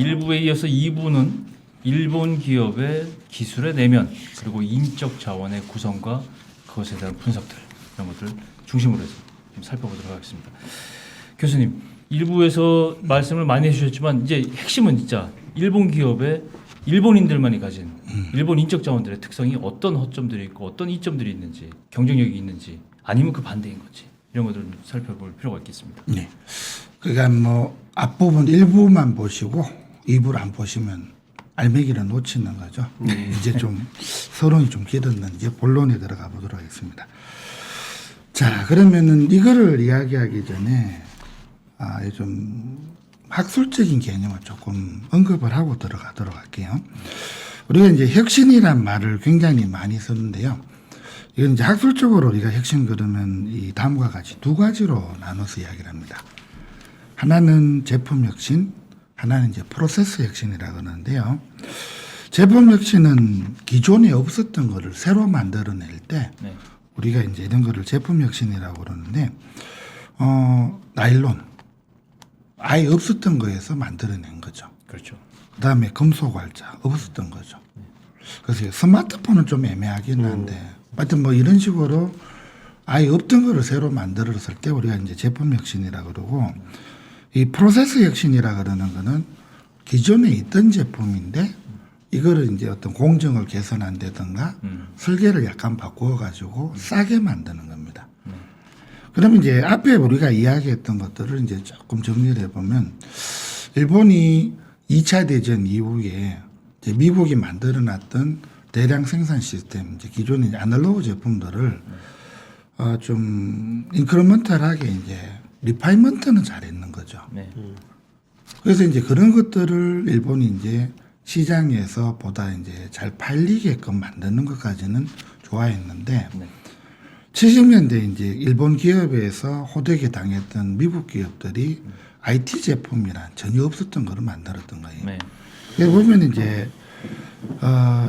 1부에 이어서 2부는 일본 기업의 기술의 내면 그리고 인적 자원의 구성과 그것에 대한 분석들 이런 것들 중심으로 해서 좀 살펴보도록 하겠습니다. 교수님, 1부에서 말씀을 많이 해주셨지만 이제 핵심은 진짜 일본 기업의 일본인들만이 가진 일본 인적 자원들의 특성이 어떤 허점들이 있고 어떤 이점들이 있는지 경쟁력이 있는지 아니면 그 반대인 건지 이런 것들을 좀 살펴볼 필요가 있겠습니다. 네. 그러니까 뭐 앞부분 일부만 보시고 2부를 안 보시면 알맹이를 놓치는 거죠. 이제 좀 서론이 좀 길었는데 이제 본론에 들어가 보도록 하겠습니다. 자, 그러면은 이거를 이야기하기 전에 좀 학술적인 개념을 조금 언급을 하고 들어가도록 할게요. 우리가 이제 혁신이란 말을 굉장히 많이 쓰는데요. 이건 이제 학술적으로 우리가 혁신 그러면 이 다음과 같이 두 가지로 나눠서 이야기를 합니다. 하나는 제품 혁신, 하나는 이제 프로세스 혁신이라고 하는데요. 제품 혁신은 기존에 없었던 거를 새로 만들어낼 때 네. 우리가 이제 이런 거를 제품 혁신이라고 그러는데, 나일론 아예 없었던 거에서 만들어낸 거죠. 그렇죠. 그 다음에 금속 활자 없었던 거죠. 그래서 스마트폰은 좀 애매하긴 한데, 하여튼 뭐 이런 식으로 아예 없던 거를 새로 만들었을 때 우리가 이제 제품 혁신이라고 그러고, 이 프로세스 혁신이라 그러는 거는 기존에 있던 제품인데 이거를 이제 어떤 공정을 개선한다든가 설계를 약간 바꾸어 가지고 싸게 만드는 겁니다. 그러면 이제 앞에 우리가 이야기했던 것들을 이제 조금 정리를 해보면, 일본이 2차 대전 이후에 이제 미국이 만들어놨던 대량 생산 시스템, 이제 기존의 이제 아날로그 제품들을 좀 인크리먼탈하게 이제 리파이먼트는 잘했는 거죠. 네. 그래서 이제 그런 것들을 일본이 이제 시장에서 보다 이제 잘 팔리게끔 만드는 것까지는 좋아했는데, 네. 70년대 이제 일본 기업에서 호되게 당했던 미국 기업들이 IT 제품이란 전혀 없었던 거를 만들었던 거예요. 네. 그래서 보면 이제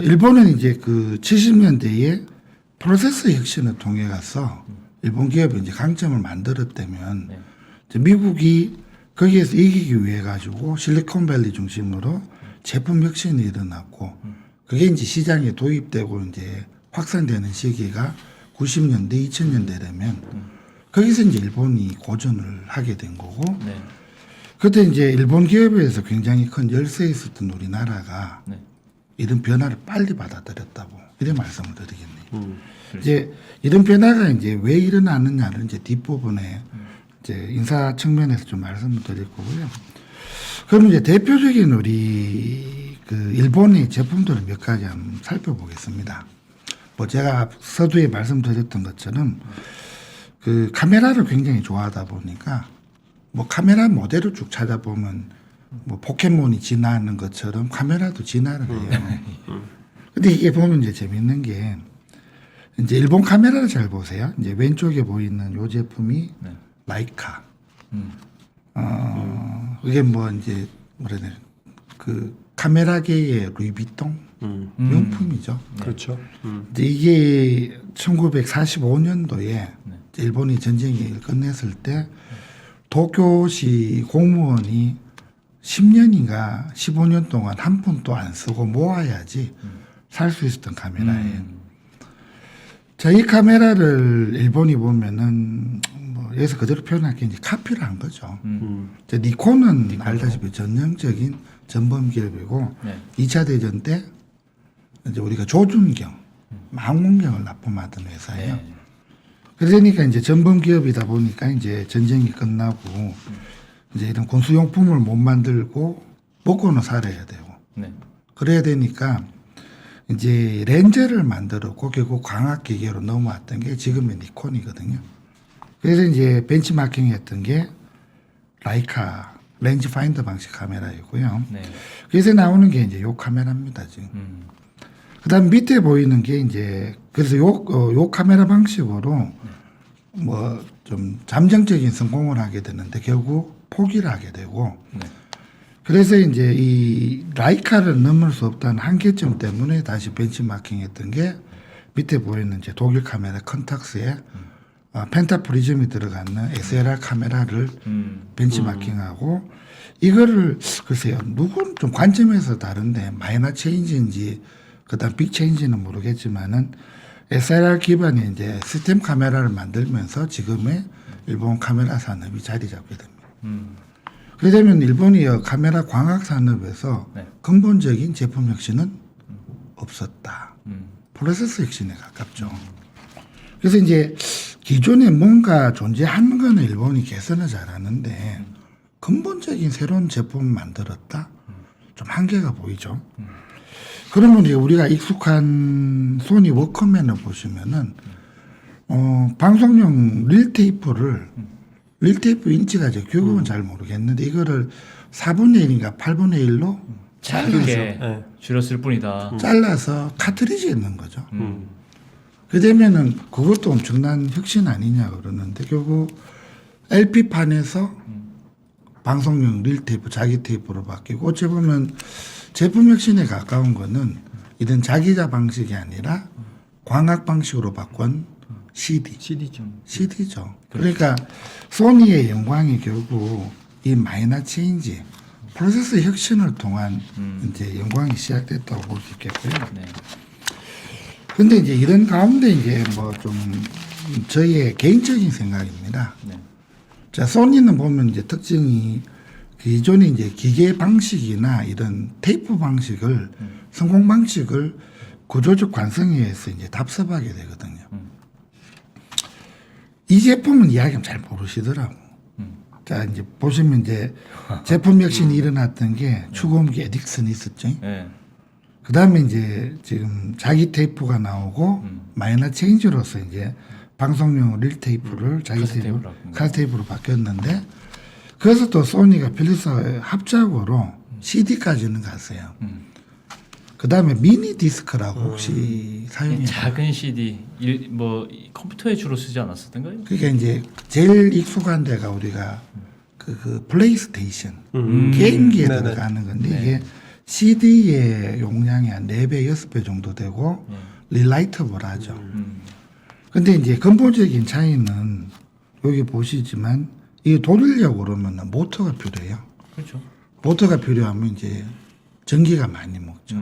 일본은 이제 그 70년대에 프로세스 혁신을 통해 가서 일본 기업이 이제 강점을 만들었다면, 네. 이제 미국이 거기에서 이기기 위해 가지고 실리콘밸리 중심으로 제품 혁신이 일어났고, 그게 이제 시장에 도입되고 이제 확산되는 시기가 90년대, 2000년대 되면 거기서 이제 일본이 고전을 하게 된 거고, 네. 그때 이제 일본 기업에서 굉장히 큰 열세에 있었던 우리나라가 네. 이런 변화를 빨리 받아들였다고 이런 말씀을 드리겠네요. 이제 이런 변화가 이제 왜 일어나느냐를 이제 뒷부분에 이제 인사 측면에서 좀 말씀을 드릴 거고요. 그럼 이제 대표적인 우리 그 일본의 제품들을 몇 가지 한번 살펴보겠습니다. 뭐 제가 서두에 말씀드렸던 것처럼 그 카메라를 굉장히 좋아하다 보니까 뭐 카메라 모델을 쭉 찾아보면 뭐 포켓몬이 진화하는 것처럼 카메라도 진화를 해요. 근데 이게 보면 이제 재밌는 게, 이제 일본 카메라를 잘 보세요. 이제 왼쪽에 보이는 요 제품이 네. 라이카. 이게 뭐 이제 뭐라 해야 되나, 그 카메라계의 루이비통 명품이죠. 그렇죠. 이제 이게 1945년도에 일본이 전쟁을 끝냈을 때 도쿄시 공무원이 10년인가 15년 동안 한 푼도 안 쓰고 모아야지 살 수 있었던 카메라예요. 자, 이 카메라를 일본이 보면은 뭐 여기서 그대로 표현할 게 이제 카피를 한 거죠. 자, 니콘은 알다시피 전형적인 전범 기업이고, 네. 2차 대전 때 이제 우리가 조준경, 항공경을 납품하던 회사예요. 네. 그러니까 이제 전범 기업이다 보니까 이제 전쟁이 끝나고 이제 이런 군수용품을 못 만들고 먹고는 살아야 되고, 네. 그래야 되니까 이제 렌즈를 만들었고 결국 광학 기계로 넘어왔던 게 지금의 니콘이거든요. 그래서 이제 벤치마킹 했던 게 라이카 렌즈 파인더 방식 카메라이고요. 네. 그래서 나오는 게 이제 요 카메라입니다, 지금. 그다음 밑에 보이는 게 이제, 그래서 요 카메라 방식으로 뭐 좀 잠정적인 성공을 하게 되는데 결국 포기를 하게 되고, 네. 그래서 이제 이 라이카를 넘을 수 없다는 한계점 때문에 다시 벤치마킹 했던 게 밑에 보이는 이제 독일 카메라 컨탁스의 펜타프리즘이 들어가는 SLR 카메라를 벤치마킹하고 이거를 글쎄요 누군 좀 관점에서 다른데 마이너 체인지인지 그다음 빅 체인지는 모르겠지만은 SLR 기반의 이제 시스템 카메라를 만들면서 지금의 일본 카메라 산업이 자리 잡게 됩니다. 그러려면 일본이 카메라 광학 산업에서 네. 근본적인 제품 혁신은 없었다. 프로세스 혁신에 가깝죠. 그래서 이제 기존에 뭔가 존재하는 거는 일본이 개선을 잘하는데 근본적인 새로운 제품을 만들었다? 좀 한계가 보이죠. 그러면 이제 우리가 익숙한 소니 워커맨을 보시면은 방송용 릴테이프 인치가 제 교육은 잘 모르겠는데 이거를 4분의 1인가 8분의 1로 짧게 줄였을 뿐이다. 잘라서 카트리지에 넣는 거죠. 그러면은 그것도 엄청난 혁신 아니냐 그러는데 결국 LP판에서 방송용 릴테이프 자기 테이프로 바뀌고 어찌 보면 제품 혁신에 가까운 거는 이런 자기자 방식이 아니라 광학 방식으로 바꾼 CD죠. 그러니까 소니의 영광이 결국 이 마이너 체인지 프로세스 혁신을 통한 이제 영광이 시작됐다고 볼 수 있겠고요. 네. 근데 이제 이런 가운데 이제 뭐 좀 저희의 개인적인 생각입니다. 네. 자, 소니는 보면 이제 특징이 기존의 이제 기계 방식이나 이런 테이프 방식을 성공 방식을 구조적 관성에 의해서 이제 답습하게 되거든요. 이 제품은 이야기하면 잘 모르시더라고. 자, 이제 보시면 이제 제품 혁신이 일어났던 게 추구음기 에딕슨이 있었죠. 네. 그 다음에 이제 지금 자기 테이프가 나오고 마이너 체인지로서 이제 방송용 릴 테이프를 자기 테이프, 칼 테이프로 바뀌었는데 그래서 또 소니가 필립스와 합작으로 CD까지는 갔어요. 그 다음에 미니 디스크라고 혹시 사용해요? 작은 CD 뭐 컴퓨터에 주로 쓰지 않았었던가요? 그러니까 이제 제일 익숙한 데가 우리가 그 플레이스테이션 게임기에 네네. 들어가는 건데 이게 CD의 용량이 한 4배, 6배 정도 되고 릴라이터블 하죠. 근데 이제 근본적인 차이는 여기 보시지만 이게 돌리려고 그러면 모터가 필요해요. 그렇죠. 모터가 필요하면 이제 전기가 많이 먹죠.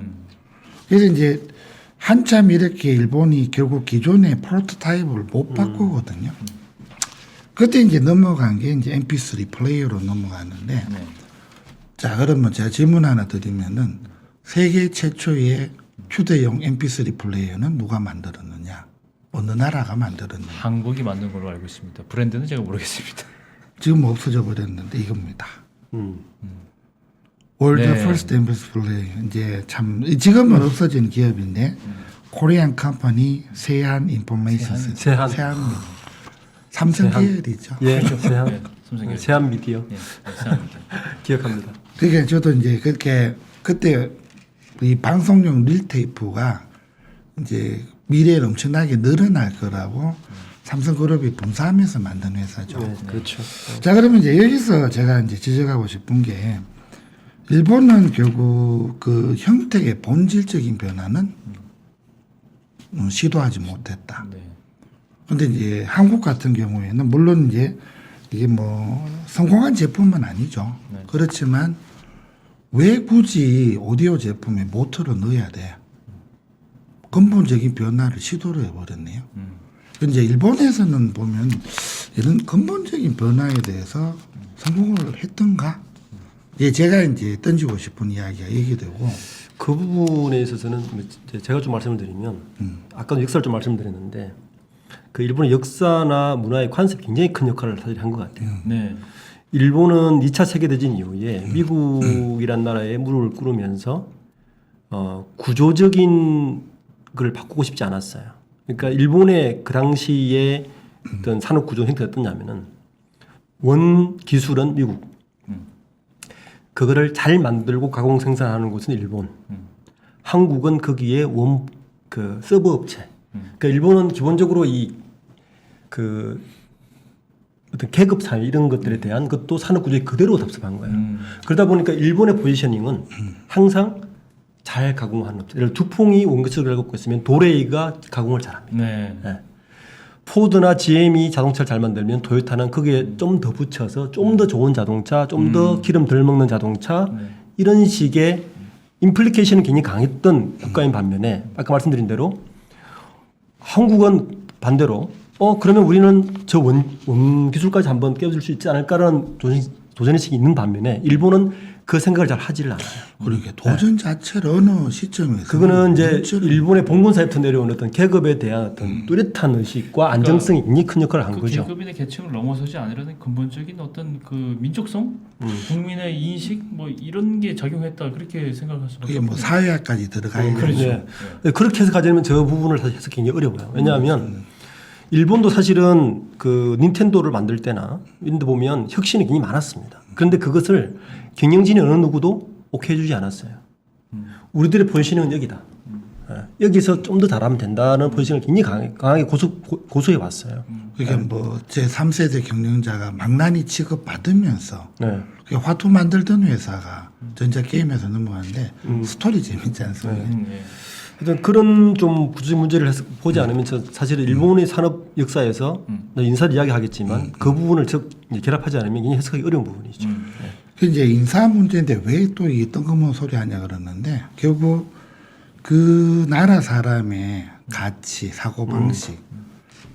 그래서 이제 한참 이렇게 일본이 결국 기존의 프로토타입을 못 바꾸거든요. 그때 이제 넘어간 게 이제 MP3 플레이어로 넘어가는데 네. 자, 그러면 제가 질문 하나 드리면은 세계 최초의 휴대용 MP3 플레이어는 누가 만들었느냐? 어느 나라가 만들었느냐? 한국이 만든 걸로 알고 있습니다. 브랜드는 제가 모르겠습니다. 지금 없어져 버렸는데 이겁니다. 월드 네. 퍼스트 MP3 플레이어 이제 참 지금은 없어진 기업인데 코리안 컴퍼니 세한 인포메이션 세한. 삼성 세한. 계열이죠. 예, 세한. 네, 삼성이 세한 미디어 네, 감사합니다. 기억합니다. 그러니까 저도 이제 그렇게 그때 이 방송용 릴테이프가 이제 미래에 엄청나게 늘어날 거라고 삼성그룹이 분사하면서 만든 회사죠. 네, 그렇죠. 자, 그러면 이제 여기서 제가 이제 지적하고 싶은 게 일본은 결국 그 형태의 본질적인 변화는 시도하지 못했다. 네. 근데 이제 한국 같은 경우에는 물론 이제 이게 뭐 성공한 제품은 아니죠. 네. 그렇지만 왜 굳이 오디오 제품에 모터를 넣어야 돼? 근본적인 변화를 시도를 해버렸네요. 근데 일본에서는 보면 이런 근본적인 변화에 대해서 성공을 했던가? 예, 제가 이제 던지고 싶은 이야기가 얘기되고 그 부분에 있어서는 제가 좀 말씀을 드리면 아까도 역사를 좀 말씀드렸는데 그 일본의 역사나 문화의 관습이 굉장히 큰 역할을 사실 한 것 같아요. 네. 일본은 2차 세계대전 이후에 미국이란 나라에 무릎을 꿇으면서 구조적인 걸 바꾸고 싶지 않았어요. 그러니까 일본의 그 당시에 어떤 산업 구조 형태가 어떠냐면은 원 기술은 미국, 그거를 잘 만들고 가공 생산하는 곳은 일본, 한국은 거기에 그 서브 업체. 그러니까 일본은 기본적으로 그 어떤 계급 사회 이런 것들에 대한 것도 산업 구조에 그대로 답습한 거예요. 그러다 보니까 일본의 포지셔닝은 항상 잘 가공하는 업체. 예를 들어 두풍이 원기술을 갖고 있으면 도레이가 가공을 잘합니다. 네. 네. 포드나 GM이 자동차를 잘 만들면 토요타는 거기에 좀 더 붙여서 좀 더 좋은 자동차, 좀 더 기름 덜 먹는 자동차 이런 식의 임플리케이션은 굉장히 강했던 국가인 반면에 아까 말씀드린 대로 한국은 반대로 그러면 우리는 저 원 기술까지 한번 깨워줄 수 있지 않을까라는 도전의식이 있는 반면에 일본은 그 생각을 잘 하지를 않아요. 그러게 도전 자체를 어느 시점에서 그거는 이제 일본의 봉건사에부터 내려온 어떤 계급에 대한 어떤 뚜렷한 의식과 안정성이 굉장히 큰 역할을 한 그 거죠. 계급인의 계층을 넘어서지 않으려는 근본적인 어떤 그 민족성, 국민의 인식 뭐 이런 게 작용했다 그렇게 생각할 수밖에 그게 뭐 없죠. 사회학까지 들어가 있는 그렇죠. 거죠. 네. 그렇게 해석하자면 저 부분을 사실 해석이 굉장히 어려워요. 왜냐하면 일본도 사실은 그 닌텐도를 만들 때나 이런 데 보면 혁신이 굉장히 많았습니다. 그런데 그것을 경영진이 어느 누구도 오케이 해주지 않았어요. 우리들의 본신은 여기다. 여기서 좀 더 잘하면 된다는 본신을 굉장히 강하게 고수해 왔어요. 그게 뭐 제 3세대 경영자가 망나니 취급받으면서 네. 그게 화투 만들던 회사가 전자게임에서 넘어갔는데 스토리 재밌지 않습니까? 예. 하여튼 그런 좀 구조적 문제를 보지 않으면 사실은 일본의 산업 역사에서 인사를 이야기하겠지만 그 부분을 결합하지 않으면 굉장히 해석하기 어려운 부분이죠. 그 이제 인사 문제인데 왜 또 이 뜬금없는 소리 하냐 그러는데 결국 그 나라 사람의 가치, 사고 방식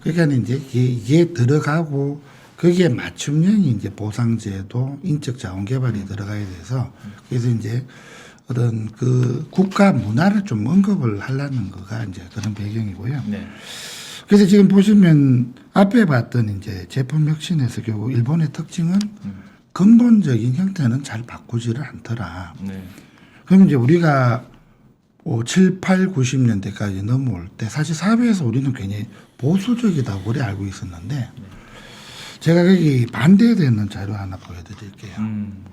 그러니까 이제 이게 들어가고 거기에 맞춤형이 이제 보상제도, 인적 자원 개발이 들어가야 돼서 그래서 이제 어떤 그 국가 문화를 좀 언급을 하려는 거가 이제 그런 배경이고요. 네. 그래서 지금 보시면 앞에 봤던 이제 제품 혁신에서 결국 일본의 특징은 근본적인 형태는 잘 바꾸지를 않더라. 네. 그럼 이제 우리가 7, 8, 90년대까지 넘어올 때 사실 사회에서 우리는 굉장히 보수적이다고 그래 알고 있었는데 제가 거기 반대되는 자료 하나 보여드릴게요.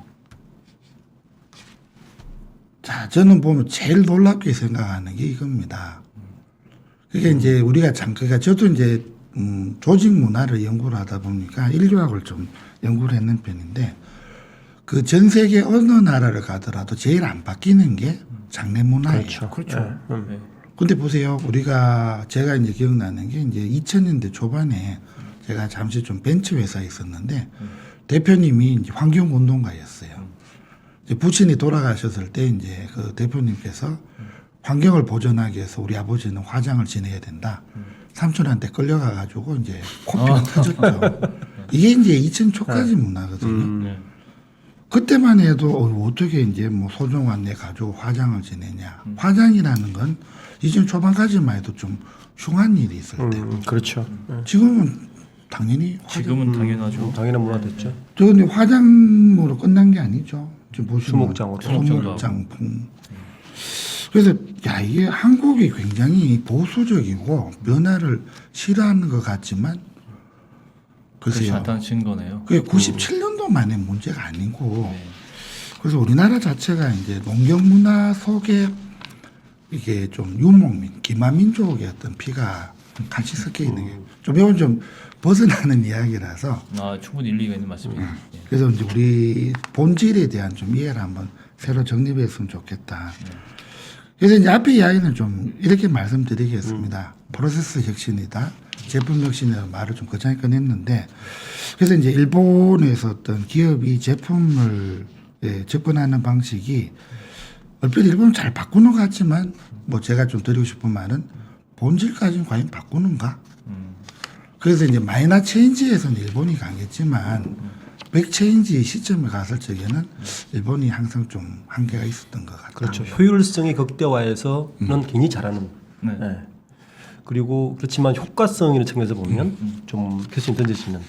자, 저는 보면 제일 놀랍게 생각하는 게 이겁니다. 그게 이제 우리가 그러니까 저도 이제 조직 문화를 연구를 하다 보니까 인류학을 좀 연구를 했는 편인데 그 전 세계 어느 나라를 가더라도 제일 안 바뀌는 게 장래 문화예요. 그렇죠. 네. 근데 보세요. 제가 이제 기억나는 게 이제 2000년대 초반에 제가 잠시 좀 벤처 회사에 있었는데 대표님이 이제 환경운동가였어요. 이제 부친이 돌아가셨을 때 이제 그 대표님께서 환경을 보존하기 위해서 우리 아버지는 화장을 지내야 된다. 삼촌한테 끌려가가지고 이제 코피가 터졌죠. 이게 이제 2000 초까지 문화거든요. 네. 그때만 해도 어떻게 이제 뭐 소중한 내 가족 화장을 지내냐. 화장이라는 건 2000 초반까지만 해도 좀 흉한 일이 있을 때. 그렇죠. 지금은 당연히 지금은 당연하죠. 당연한 문화 됐죠. 저 근데 화장으로 끝난 게 아니죠. 지금 보시면 수목장으로. 수목장품. 그래서 야 이게 한국이 굉장히 보수적이고 변화를 싫어하는 것 같지만 그렇지 글쎄요. 않다는 증거네요. 그게 97년도 만의 문제가 아니고 네. 그래서 우리나라 자체가 이제 농경 문화 속에 이게 좀 유목민, 기마민족의 어떤 피가 같이 섞여 있는 게 좀 이건 좀 벗어나는 이야기라서 충분히 일리가 있는 말씀이에요. 예. 그래서 이제 우리 본질에 대한 좀 이해를 한번 새로 정립했으면 좋겠다. 그래서 이제 앞에 이야기는 좀 이렇게 말씀드리겠습니다. 프로세스 혁신이다. 제품 혁신이라는 말을 좀 거창하게 꺼냈는데 그래서 이제 일본에서 어떤 기업이 제품을 접근하는 방식이 얼핏 일본은 잘 바꾸는 것 같지만 뭐 제가 좀 드리고 싶은 말은 본질까지는 과연 바꾸는가? 그래서 이제 마이너 체인지에서는 일본이 강했지만 백 체인지 시점에 갔을 적에는 일본이 항상 좀 한계가 있었던 것 같아요. 그렇죠. 효율성의 극대화에서는 굉장히 잘하는. 네. 네. 그리고 그렇지만 효과성이라는 측면에서 보면 좀 결심이 던져지는.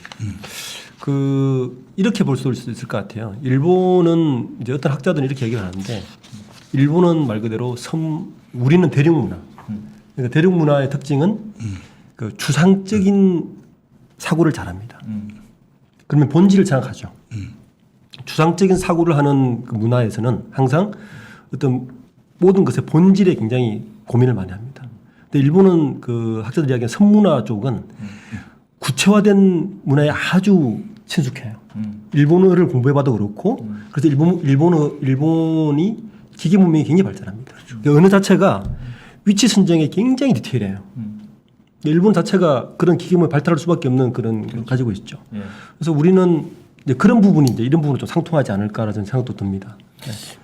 이렇게 볼 수도 있을 것 같아요. 일본은 이제 어떤 학자들은 이렇게 얘기를 하는데 일본은 말 그대로 우리는 대륙문화. 그러니까 대륙문화의 특징은 그 추상적인 사고를 잘합니다. 그러면 본질을 생각하죠. 추상적인 사고를 하는 그 문화에서는 항상 어떤 모든 것의 본질에 굉장히 고민을 많이 합니다. 근데 일본은 그 학자들 이야기하는 선문화 쪽은 구체화된 문화에 아주 친숙해요. 일본어를 공부해봐도 그렇고 그래서 일본이 기계 문명이 굉장히 발달합니다. 그 언어 자체가 위치 선정에 굉장히 디테일해요. 일본 자체가 그런 기금을 발달할 수밖에 없는 그런 걸 가지고 있죠. 예. 그래서 우리는 이제 그런 부분이 이제 이런 부분은 좀 상통하지 않을까라는 생각도 듭니다.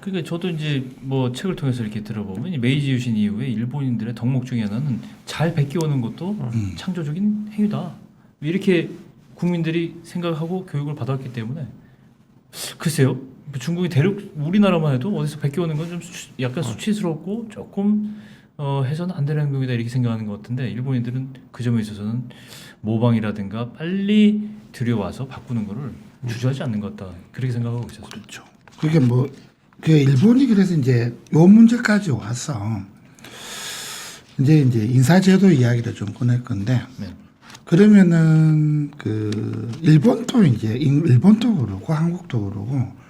그러니까 저도 이제 뭐 책을 통해서 이렇게 들어보면 이 메이지 유신 이후에 일본인들의 덕목 중에 하나는 잘 베껴오는 것도 창조적인 행위다. 이렇게 국민들이 생각하고 교육을 받았기 때문에 글쎄요. 중국이 대륙 우리나라만 해도 어디서 베껴오는 건 좀 약간 수치스럽고 조금 해서는 안 되는 행동이다 이렇게 생각하는 것 같은데 일본인들은 그 점에 있어서는 모방이라든가 빨리 들여와서 바꾸는 거를 주저하지 않는 것 같다 그렇게 생각하고 있었어요. 그렇죠. 그게 뭐, 그 일본이 그래서 이제 요 문제까지 와서 이제 인사제도 이야기를 좀 꺼낼 건데 네. 그러면은 그 일본도 이제 일본도 그러고 한국도 그러고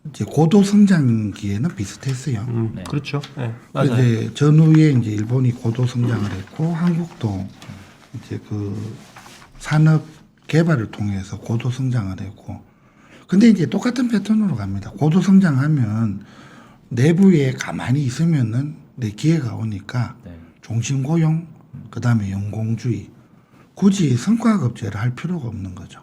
이제 고도 성장기에는 비슷했어요. 네. 그렇죠. 네, 맞아요. 이제 전후에 이제 일본이 고도 성장을 했고 한국도 이제 그 산업 개발을 통해서 고도 성장을 했고 근데 이제 똑같은 패턴으로 갑니다. 고도 성장하면 내부에 가만히 있으면은 내 기회가 오니까 네. 종신 고용 그다음에 연공주의 굳이 성과급제를 할 필요가 없는 거죠.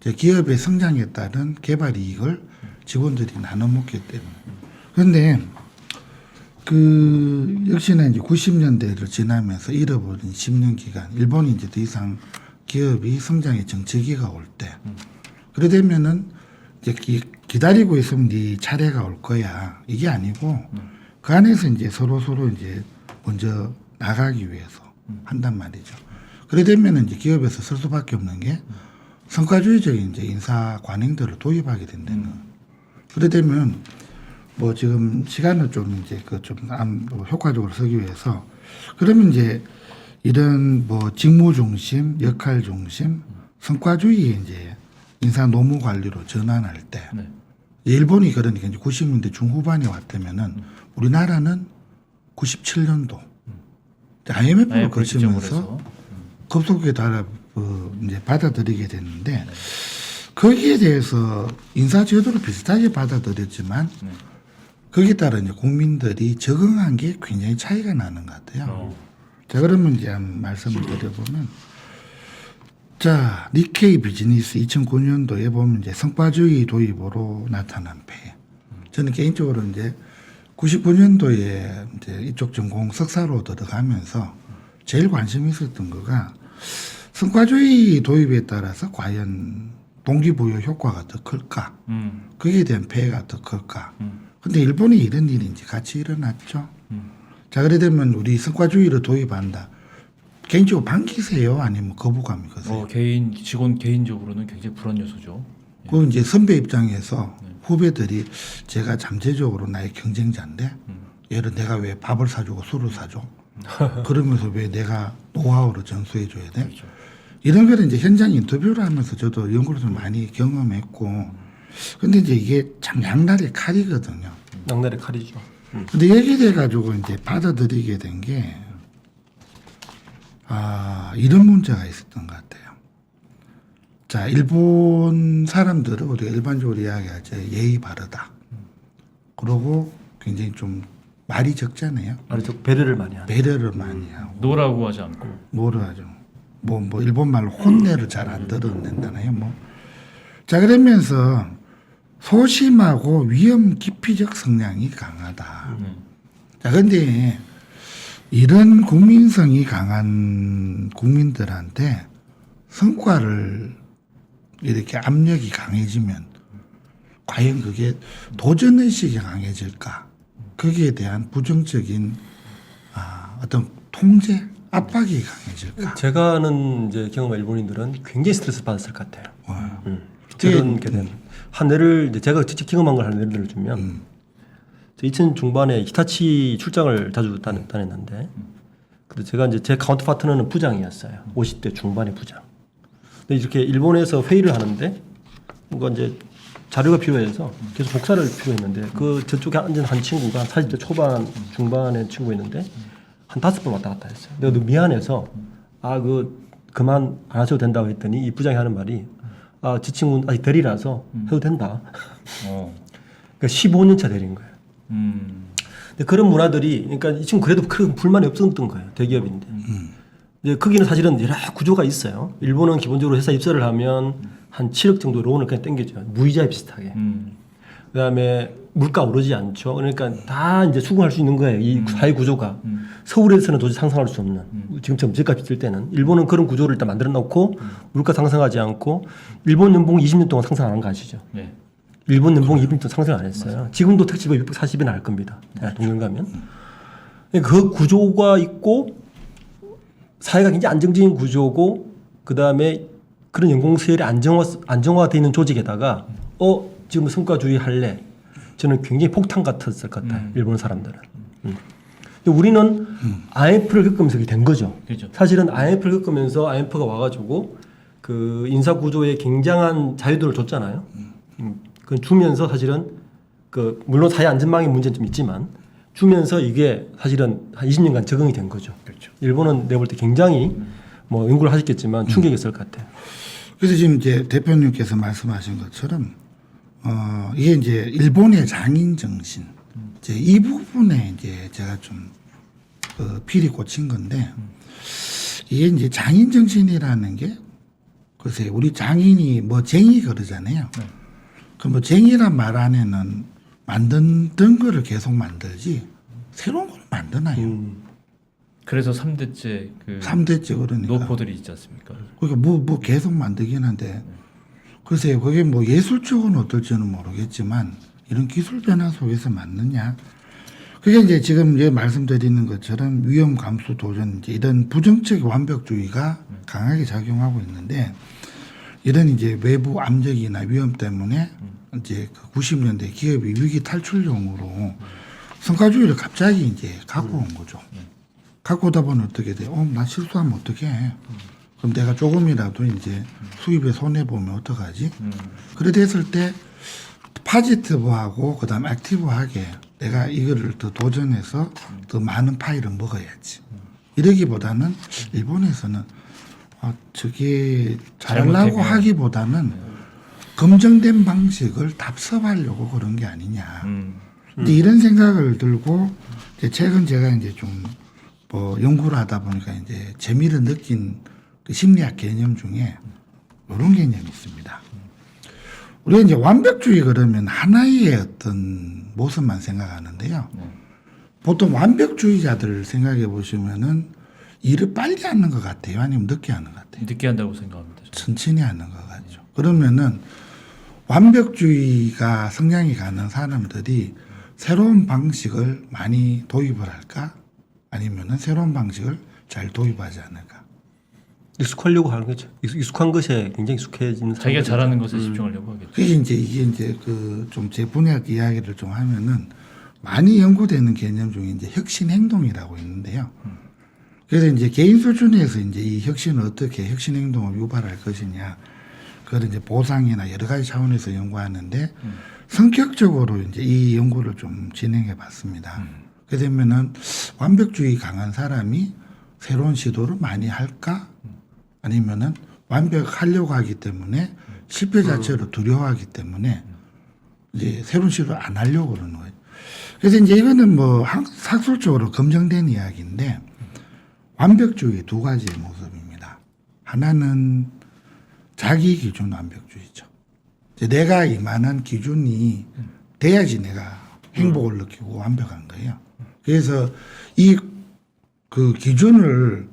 이제 기업의 성장에 따른 개발 이익을 직원들이 나눠 먹기 때문에. 그런데 그 역시나 이제 90년대를 지나면서 잃어버린 10년 기간, 일본이 이제 더 이상 기업이 성장의 정체기가 올 때, 그래 되면은 이제 기다리고 있으면 네 차례가 올 거야. 이게 아니고 그 안에서 이제 서로 이제 먼저 나가기 위해서 한단 말이죠. 그래 되면은 이제 기업에서 쓸 수밖에 없는 게 성과주의적인 이제 인사 관행들을 도입하게 된다는. 그래 되면 뭐 지금 시간을 좀 이제 뭐 효과적으로 쓰기 위해서 그러면 이런 뭐 직무 중심, 역할 중심, 성과주의 이제 인사 노무 관리로 전환할 때 네. 일본이 그러니까 이제 90년대 중후반에 왔다면은 우리나라는 97년도 IMF를 거치면서 급속하게 이제 받아들이게 됐는데 거기에 대해서 인사제도를 비슷하게 받아들였지만 거기에 따라 이제 국민들이 적응한 게 굉장히 차이가 나는 것 같아요. 자, 그러면 이제 한번 말씀을 드려보면 자, 니케이 비즈니스 2009년도에 보면 이제 성과주의 도입으로 나타난 폐해. 저는 개인적으로 이제 99년도에 이제 이쪽 전공 석사로 들어가면서 제일 관심이 있었던 거가 성과주의 도입에 따라서 과연 동기부여 효과가 더 클까? 거기에 대한 폐해가 더 클까? 근데 일본에 이런 일이 이제 같이 일어났죠. 자, 그래 되면 우리 성과주의를 도입한다. 개인적으로 반기세요? 아니면 거부감이 크세요? 직원 개인적으로는 굉장히 불안 요소죠. 그 이제 선배 입장에서 후배들이 제가 잠재적으로 나의 경쟁자인데 예를 내가 왜 밥을 사주고 술을 사줘? 그러면서 왜 내가 노하우를 전수해 줘야 돼? 그렇죠. 이런 거를 이제 현장 인터뷰를 하면서 저도 연구를 좀 많이 경험했고 근데 이제 이게 참 양날의 칼이거든요. 양날의 칼이죠. 근데 여기에 대해 가지고 이제 받아들이게 된 게 이런 문제가 있었던 것 같아요. 자, 일본 사람들은 우리가 일반적으로 이야기하죠. 예의 바르다. 그러고 굉장히 좀 말이 적잖아요. 말이죠. 배려를 많이 하는. 배려를 많이 하고. 노라고 하지 않고. 뭐를 하죠. 뭐 일본 말로 혼내를 잘 안 들어낸다나요. 뭐. 자, 그러면서 소심하고 위험 기피적 성향이 강하다. 자, 근데 이런 국민성이 강한 국민들한테 성과를 이렇게 압력이 강해지면 과연 그게 도전의식이 강해질까? 거기에 대한 부정적인 어떤 통제, 압박이 강해질까? 제가 아는 이제 경험한 일본인들은 굉장히 스트레스 받았을 것 같아요. 저런 게 된. 한 예를 이제 제가 직접 경험한 걸 한 예를 들면 2000 중반에 히타치 출장을 자주 다녔는데 근데 제가 이제 제 카운터 파트너는 부장이었어요. 50대 중반의 부장. 근데 이렇게 일본에서 회의를 하는데 뭔가 이제 자료가 필요해서 계속 복사를 필요했는데 그 저쪽에 앉은 한 친구가 40대 초반 중반의 친구였는데 한 5번 왔다 갔다 했어요. 내가 너무 미안해서 그만 안 하셔도 된다고 했더니 이 부장이 하는 말이 저 친구는 아직 대리라서 해도 된다. 그러니까 15년 차 대리인 거예요. 근데 그런 문화들이 그러니까 이 친구 그래도 큰 불만이 없었던 거예요. 대기업인데. 이제 거기는 사실은 여러 구조가 있어요. 일본은 기본적으로 회사 입사를 하면 한 7억 정도 론을 그냥 땡겨줘요. 무이자에 비슷하게. 그다음에 물가 오르지 않죠. 그러니까 다 이제 수긍할 수 있는 거예요. 이 사회 구조가 서울에서는 도저히 상상할 수 없는 지금처럼 집값 있을 때는 일본은 그런 구조를 일단 만들어 놓고 물가 상승하지 않고 일본 연봉 20년 동안 상승 안 한 거 아시죠? 네. 일본 연봉 20년 동안 상승 안 했어요. 맞아요. 지금도 택시비 640이나 할 겁니다. 동년 가면 그 구조가 있고 사회가 굉장히 안정적인 구조고 그 다음에 그런 연공 수혈이 안정화되어 있는 조직에다가 지금 성과주의 할래? 저는 굉장히 폭탄 같았을 것 같아요. 일본 사람들은. 근데 우리는 IMF를 겪으면서 그게 된 거죠. 그렇죠. 사실은 IMF를 겪으면서 IMF가 와가지고 그 인사 구조에 굉장한 자유도를 줬잖아요. 그 주면서 사실은 그 물론 사회 안전망의 문제는 좀 있지만 주면서 이게 사실은 한 20년간 적응이 된 거죠. 그렇죠. 일본은 내가 볼 때 굉장히 뭐 연구를 하셨겠지만 충격이었을 것 같아요. 그래서 지금 이제 대표님께서 말씀하신 것처럼 이게 이제 일본의 장인 정신 이제 이 부분에 이제 제가 좀 필이 꽂힌 건데 이게 이제 장인 정신이라는 게 글쎄 우리 장인이 뭐 쟁이 그러잖아요. 그 뭐 쟁이란 말 안에는 만든 거를 계속 만들지 새로운 걸 만드나요? 그래서 3대째 그 3대째 그러니까 노포들이 있지 않습니까? 그러니까 뭐 계속 만들긴 한데 글쎄요 그게 뭐 예술적으로는 어떨지는 모르겠지만 이런 기술 변화 속에서 맞느냐 그게 이제 지금 이제 말씀드리는 것처럼 위험 감수 도전 이제 이런 부정적 완벽주의가 강하게 작용하고 있는데 이런 이제 외부 압력이나 위험 때문에 이제 그 90년대 기업이 위기 탈출용으로 성과주의를 갑자기 이제 갖고 온 거죠. 갖고 오다 보면 어떻게 돼? 나 실수하면 어떻게 해? 그럼 내가 조금이라도 이제 수입에 손해 보면 어떡하지? 그래 됐을 때 파지티브하고 그다음 액티브하게 내가 이거를 더 도전해서 더 많은 파이를 먹어야지. 이러기보다는 일본에서는 저게 잘하려고 하기보다는 검증된 방식을 답습하려고 그런 게 아니냐. 근데 이런 생각을 들고 이제 최근 제가 이제 좀 뭐 연구를 하다 보니까 이제 재미를 느낀 그 심리학 개념 중에 이런 개념이 있습니다. 우리가 이제 완벽주의 그러면 하나의 어떤 모습만 생각하는데요. 보통 완벽주의자들 생각해 보시면은 일을 빨리 하는 것 같아요. 아니면 늦게 하는 것 같아요. 늦게 한다고 생각합니다. 천천히 하는 것 같죠. 그러면은 완벽주의가 성향이 가는 사람들이 새로운 방식을 많이 도입을 할까? 아니면은 새로운 방식을 잘 도입하지 않을까? 익숙하려고 하는 거죠. 익숙한 것에 굉장히 익숙해지는 자기가 잘하는 것에 집중하려고 하겠죠. 그게 이게 이제 그 좀 제 분야학 이야기를 좀 하면은 많이 연구되는 개념 중에 이제 혁신 행동이라고 있는데요. 그래서 이제 개인 수준에서 이제 이 혁신을 어떻게 혁신 행동을 유발할 것이냐, 그걸 이제 보상이나 여러 가지 차원에서 연구하는데 성격적으로 이제 이 연구를 좀 진행해 봤습니다. 그렇게 되면은 완벽주의 강한 사람이 새로운 시도를 많이 할까? 아니면은 완벽하려고 하기 때문에 실패 자체를 두려워하기 때문에 이제 새로운 시도를 안 하려고 그러는 거예요. 그래서 이제 이거는 뭐 학술적으로 검증된 이야기인데 완벽주의 두 가지의 모습입니다. 하나는 자기 기준 완벽주의죠. 이제 내가 이만한 기준이 돼야지 내가 행복을 느끼고 완벽한 거예요. 그래서 그 기준을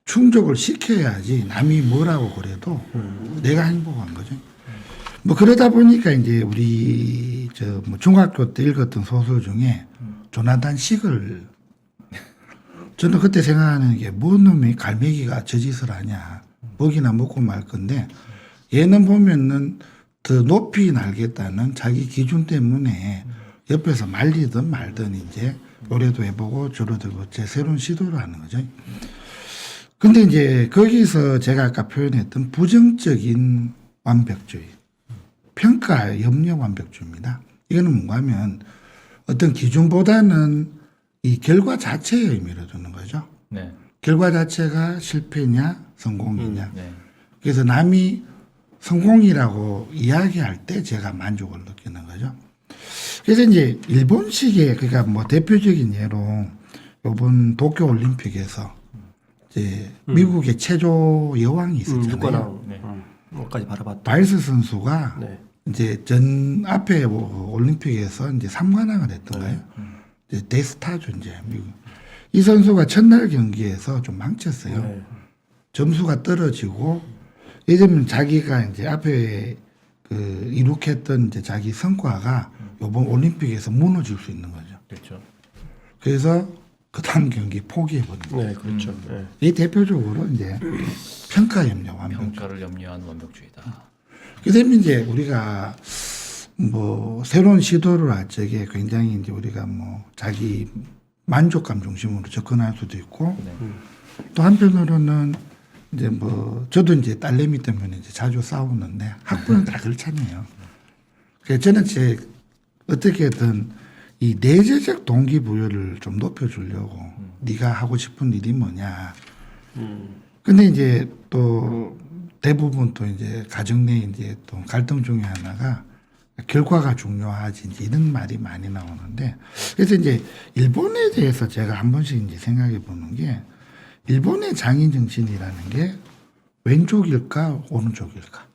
충족을 시켜야지 남이 뭐라고 그래도 내가 행복한 거죠. 뭐 그러다 보니까 이제 우리 뭐 중학교 때 읽었던 소설 중에 조나단 식을 저는 그때 생각하는 게 뭔 놈이 갈매기가 저 짓을 하냐. 먹이나 먹고 말 건데 얘는 보면은 더 높이 날겠다는 자기 기준 때문에 옆에서 말리든 말든 이제 노래도 해보고 저러도 해보고 제 새로운 시도를 하는 거죠. 근데 이제 거기서 제가 아까 표현했던 부정적인 완벽주의, 평가 염려 완벽주의입니다. 이거는 뭔가 하면 어떤 기준보다는 이 결과 자체의 의미를 두는 거죠. 네. 결과 자체가 실패냐 성공이냐. 네. 그래서 남이 성공이라고 이야기할 때 제가 만족을 느끼는 거죠. 그래서 이제 일본식의 그러니까 뭐 대표적인 예로 이번 도쿄 올림픽에서 이제 미국의 체조 여왕이 있었잖아요. 육관왕 네. 까지 바라봤다. 바이스 선수가 네. 이제 전 앞에 뭐 올림픽에서 이제 3관왕을 했던가요? 이제 대스타죠 이제 미국. 이 선수가 첫날 경기에서 좀 망쳤어요. 네. 점수가 떨어지고 예전에 자기가 이제 앞에 그 이룩했던 이제 자기 성과가 이번 올림픽에서 무너질 수 있는 거죠. 그렇죠. 그래서 그 다음 경기 포기해버린 거예요. 네, 그렇죠. 네. 이 대표적으로 이제 평가 염려 완벽. 평가를 염려한 완벽주의다. 그다음에 이제 우리가 뭐 새로운 시도를 할 적에 굉장히 이제 우리가 뭐 자기 만족감 중심으로 접근할 수도 있고 네. 또 한편으로는 이제 뭐 저도 이제 딸내미 때문에 이제 자주 싸우는데 학부는 다 그렇잖아요. 그래서 저는 제 어떻게든 이 내재적 동기부여를 좀 높여주려고 네가 하고 싶은 일이 뭐냐. 근데 이제 또 대부분 또 이제 가정 내 이제 또 갈등 중에 하나가 결과가 중요하지 이제 이런 말이 많이 나오는데 그래서 이제 일본에 대해서 제가 한 번씩 이제 생각해 보는 게 일본의 장인 정신이라는 게 왼쪽일까 오른쪽일까?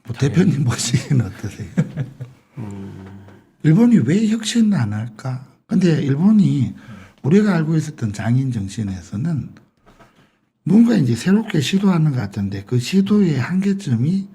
뭐 대표님 보시기는 어떠세요? 일본이 왜 혁신을 안 할까? 근데 일본이 우리가 알고 있었던 장인 정신에서는 뭔가 이제 새롭게 시도하는 것 같은데 그 시도의 한계점이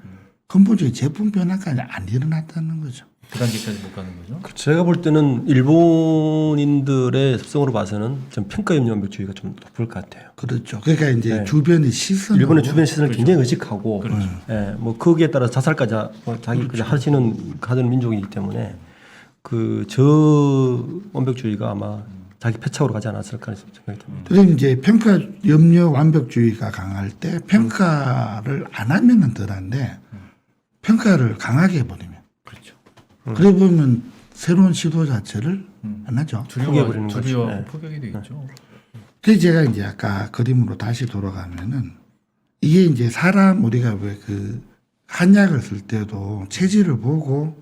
근본적인 제품 변화까지 안 일어났다는 거죠. 그 단계까지 못 가는 거죠. 제가 볼 때는 일본인들의 습성으로 봐서는 좀 평가 염려 완벽주의가 좀 높을 것 같아요. 그렇죠. 그러니까 이제 네. 주변의 시선, 일본의 주변 시선을 굉장히 의식하고, 그렇죠. 예, 뭐 거기에 따라 자살까지 자기 하시는 가는 민족이기 때문에 그 저 완벽주의가 아마 자기 패착으로 가지 않았을까 생각이 듭니다. 그럼 이제 평가 염려 완벽주의가 강할 때 평가를 안 하면은 덜한데 평가를 강하게 해버리면 그렇죠. 그래 보면 새로운 시도 자체를 안 하죠. 포기해버리는 두려워 거죠. 네. 포격이 되겠죠. 그래서 제가 이제 아까 그림으로 다시 돌아가면은 이게 이제 사람 우리가 왜 그 한약을 쓸 때도 체질을 보고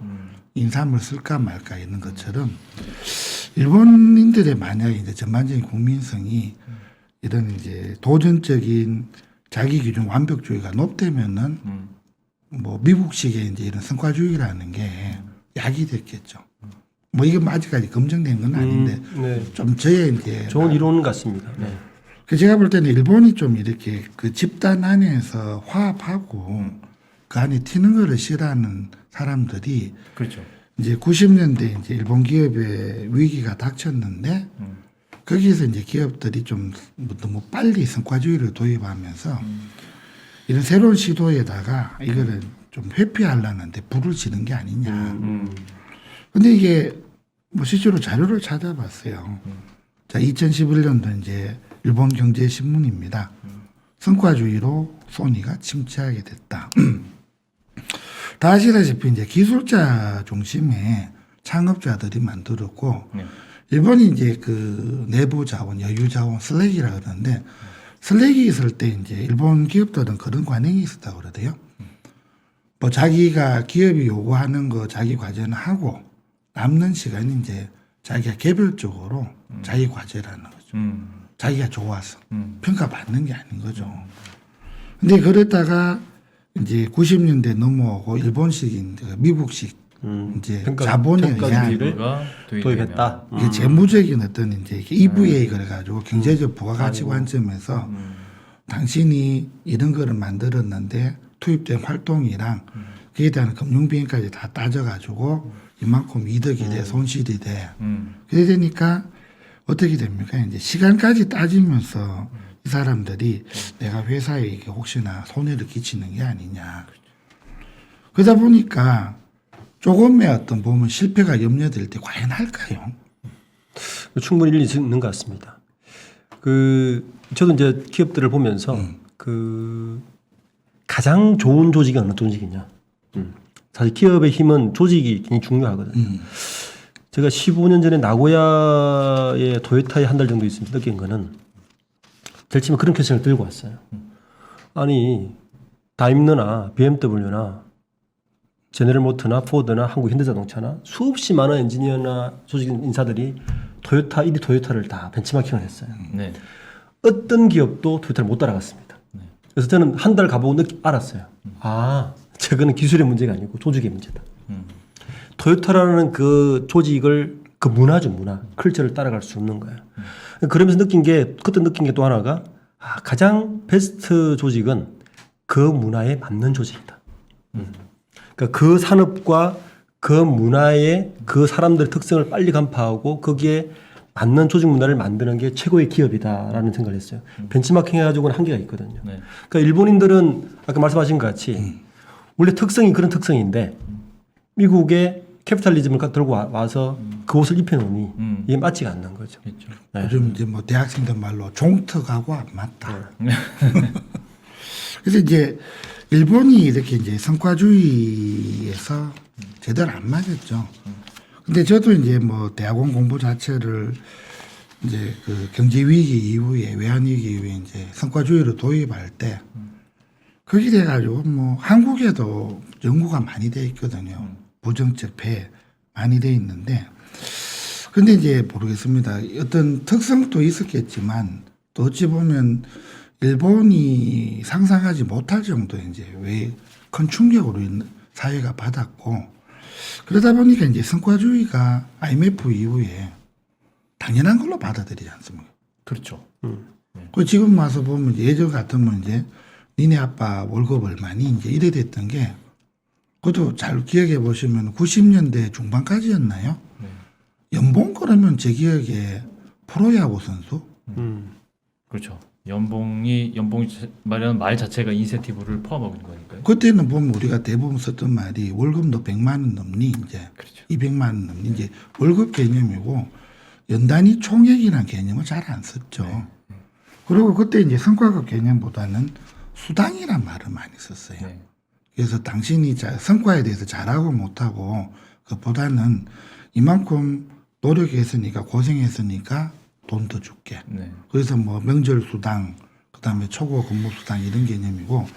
인삼을 쓸까 말까 있는 것처럼 일본인들의 만약에 이제 전반적인 국민성이 이런 이제 도전적인 자기 기준 완벽주의가 높다면은 뭐 미국식의 이제 이런 성과주의라는 게 약이 됐겠죠. 뭐 이게 뭐 아직까지 검증된 건 아닌데 네. 좀 저의 이제 좋은 이론 같습니다. 네. 그 제가 볼 때는 일본이 좀 이렇게 그 집단 안에서 화합하고 그 안에 튀는 거를 싫어하는 사람들이 그렇죠. 이제 90년대 이제 일본 기업의 위기가 닥쳤는데 거기에서 이제 기업들이 좀 너무 빨리 성과주의를 도입하면서 이런 새로운 시도에다가 이거를 좀 회피하려는데 불을 지른 게 아니냐. 근데 이게 뭐 실제로 자료를 찾아봤어요. 자, 2011년도 이제 일본 경제신문입니다. 성과주의로 소니가 침체하게 됐다. 다 아시다시피 이제 기술자 중심의 창업자들이 만들었고 네. 일본이 이제 그 내부 자원, 여유 자원, 슬랙이라 그러는데 슬랙이 있을 때 이제 일본 기업들은 그런 관행이 있었다고 그러대요. 뭐 자기가 기업이 요구하는 거 자기 과제는 하고 남는 시간이 이제 자기가 개별적으로 자기 과제라는 거죠. 자기가 좋아서 평가받는 게 아닌 거죠. 근데 그랬다가 이제 90년대 넘어오고 일본식인 미국식 이제 자본에 의한 평가주의가 도입했다. 이게 재무적인 어떤 이제 EVA 그래가지고 경제적 부가가치 관점에서 당신이 이런 거를 만들었는데 투입된 활동이랑 그에 대한 금융비용까지 다 따져가지고 이만큼 이득이 돼 손실이 돼. 그래 되니까 어떻게 됩니까? 이제 시간까지 따지면서 이 사람들이 내가 회사에 이게 혹시나 손해를 끼치는 게 아니냐. 그러다 보니까 조금의 어떤 보면 실패가 염려될 때 과연 할까요? 충분히 일리 있는 것 같습니다. 그 저도 이제 기업들을 보면서 그 가장 좋은 조직이 어느 조직이냐. 사실 기업의 힘은 조직이 굉장히 중요하거든요. 제가 15년 전에 나고야의 도요타에 한 달 정도 있으면서 느낀 거는 제일 처음에 그런 결정을 들고 왔어요. 아니 다임러나 BMW나 제네럴모터나 포드나 한국 현대자동차나 수없이 많은 엔지니어나 조직 인사들이 토요타 1위 토요타를 다 벤치마킹을 했어요. 네. 어떤 기업도 토요타를 못 따라갔습니다. 네. 그래서 저는 한 달 가보고 알았어요. 아, 저거는 기술의 문제가 아니고 조직의 문제다. 토요타라는 그 조직을 그 문화죠, 문화. 컬처를 따라갈 수 없는 거예요. 그러면서 그때 느낀 게 또 하나가 가장 베스트 조직은 그 문화에 맞는 조직이다. 그러니까 그 산업과 그 문화의 그 사람들의 특성을 빨리 간파하고 거기에 맞는 조직 문화를 만드는 게 최고의 기업이다라는 생각을 했어요. 벤치마킹 해가지고는 한계가 있거든요. 네. 그러니까 일본인들은 아까 말씀하신 것 같이 원래 특성이 그런 특성인데 미국의 캐피탈리즘을 들고 와서 그 옷을 입혀놓으니 이게 맞지가 않는 거죠. 그렇죠. 네. 요즘 이제 뭐 대학생들 말로 종특하고 안 맞다. 그래서 이제 일본이 이렇게 이제 성과주의에서 제대로 안 맞았죠. 근데 저도 이제 뭐 대학원 공부 자체를 이제 그 경제 위기 이후에 외환 위기 이후에 이제 성과주의로 도입할 때 그게 돼가지고 뭐 한국에도 연구가 많이 돼 있거든요. 부정책 폐해 많이 돼 있는데 근데 이제 모르겠습니다. 어떤 특성도 있었겠지만 또 어찌 보면 일본이 상상하지 못할 정도의 이제 왜 큰 충격으로 사회가 받았고 그러다 보니까 이제 성과주의가 IMF 이후에 당연한 걸로 받아들이지 않습니까? 그렇죠. 그 지금 와서 보면 예전 같으면 이제 니네 아빠 월급 얼마니 이제 이래 됐던 게 그것도 잘 기억해 보시면 90년대 중반까지였나요? 연봉 그러면 제 기억에 프로야구 선수 그렇죠. 연봉 말하는 말 자체가 인센티브를 포함하고 있는 거니까요. 그때는 보면 우리가 대부분 썼던 말이 월급도 100만 원 넘니 이제 그렇죠. 200만 원 넘니 이제 월급 개념이고 연단위 총액이라는 개념을 잘 안 썼죠. 그리고 그때 이제 성과급 개념보다는 수당이란 말을 많이 썼어요. 네. 그래서 당신이 성과에 대해서 잘하고 못하고 그보다는 이만큼 노력했으니까 고생했으니까 돈 더 줄게. 네. 그래서 뭐 명절 수당, 그다음에 초과 근무 수당 이런 개념이고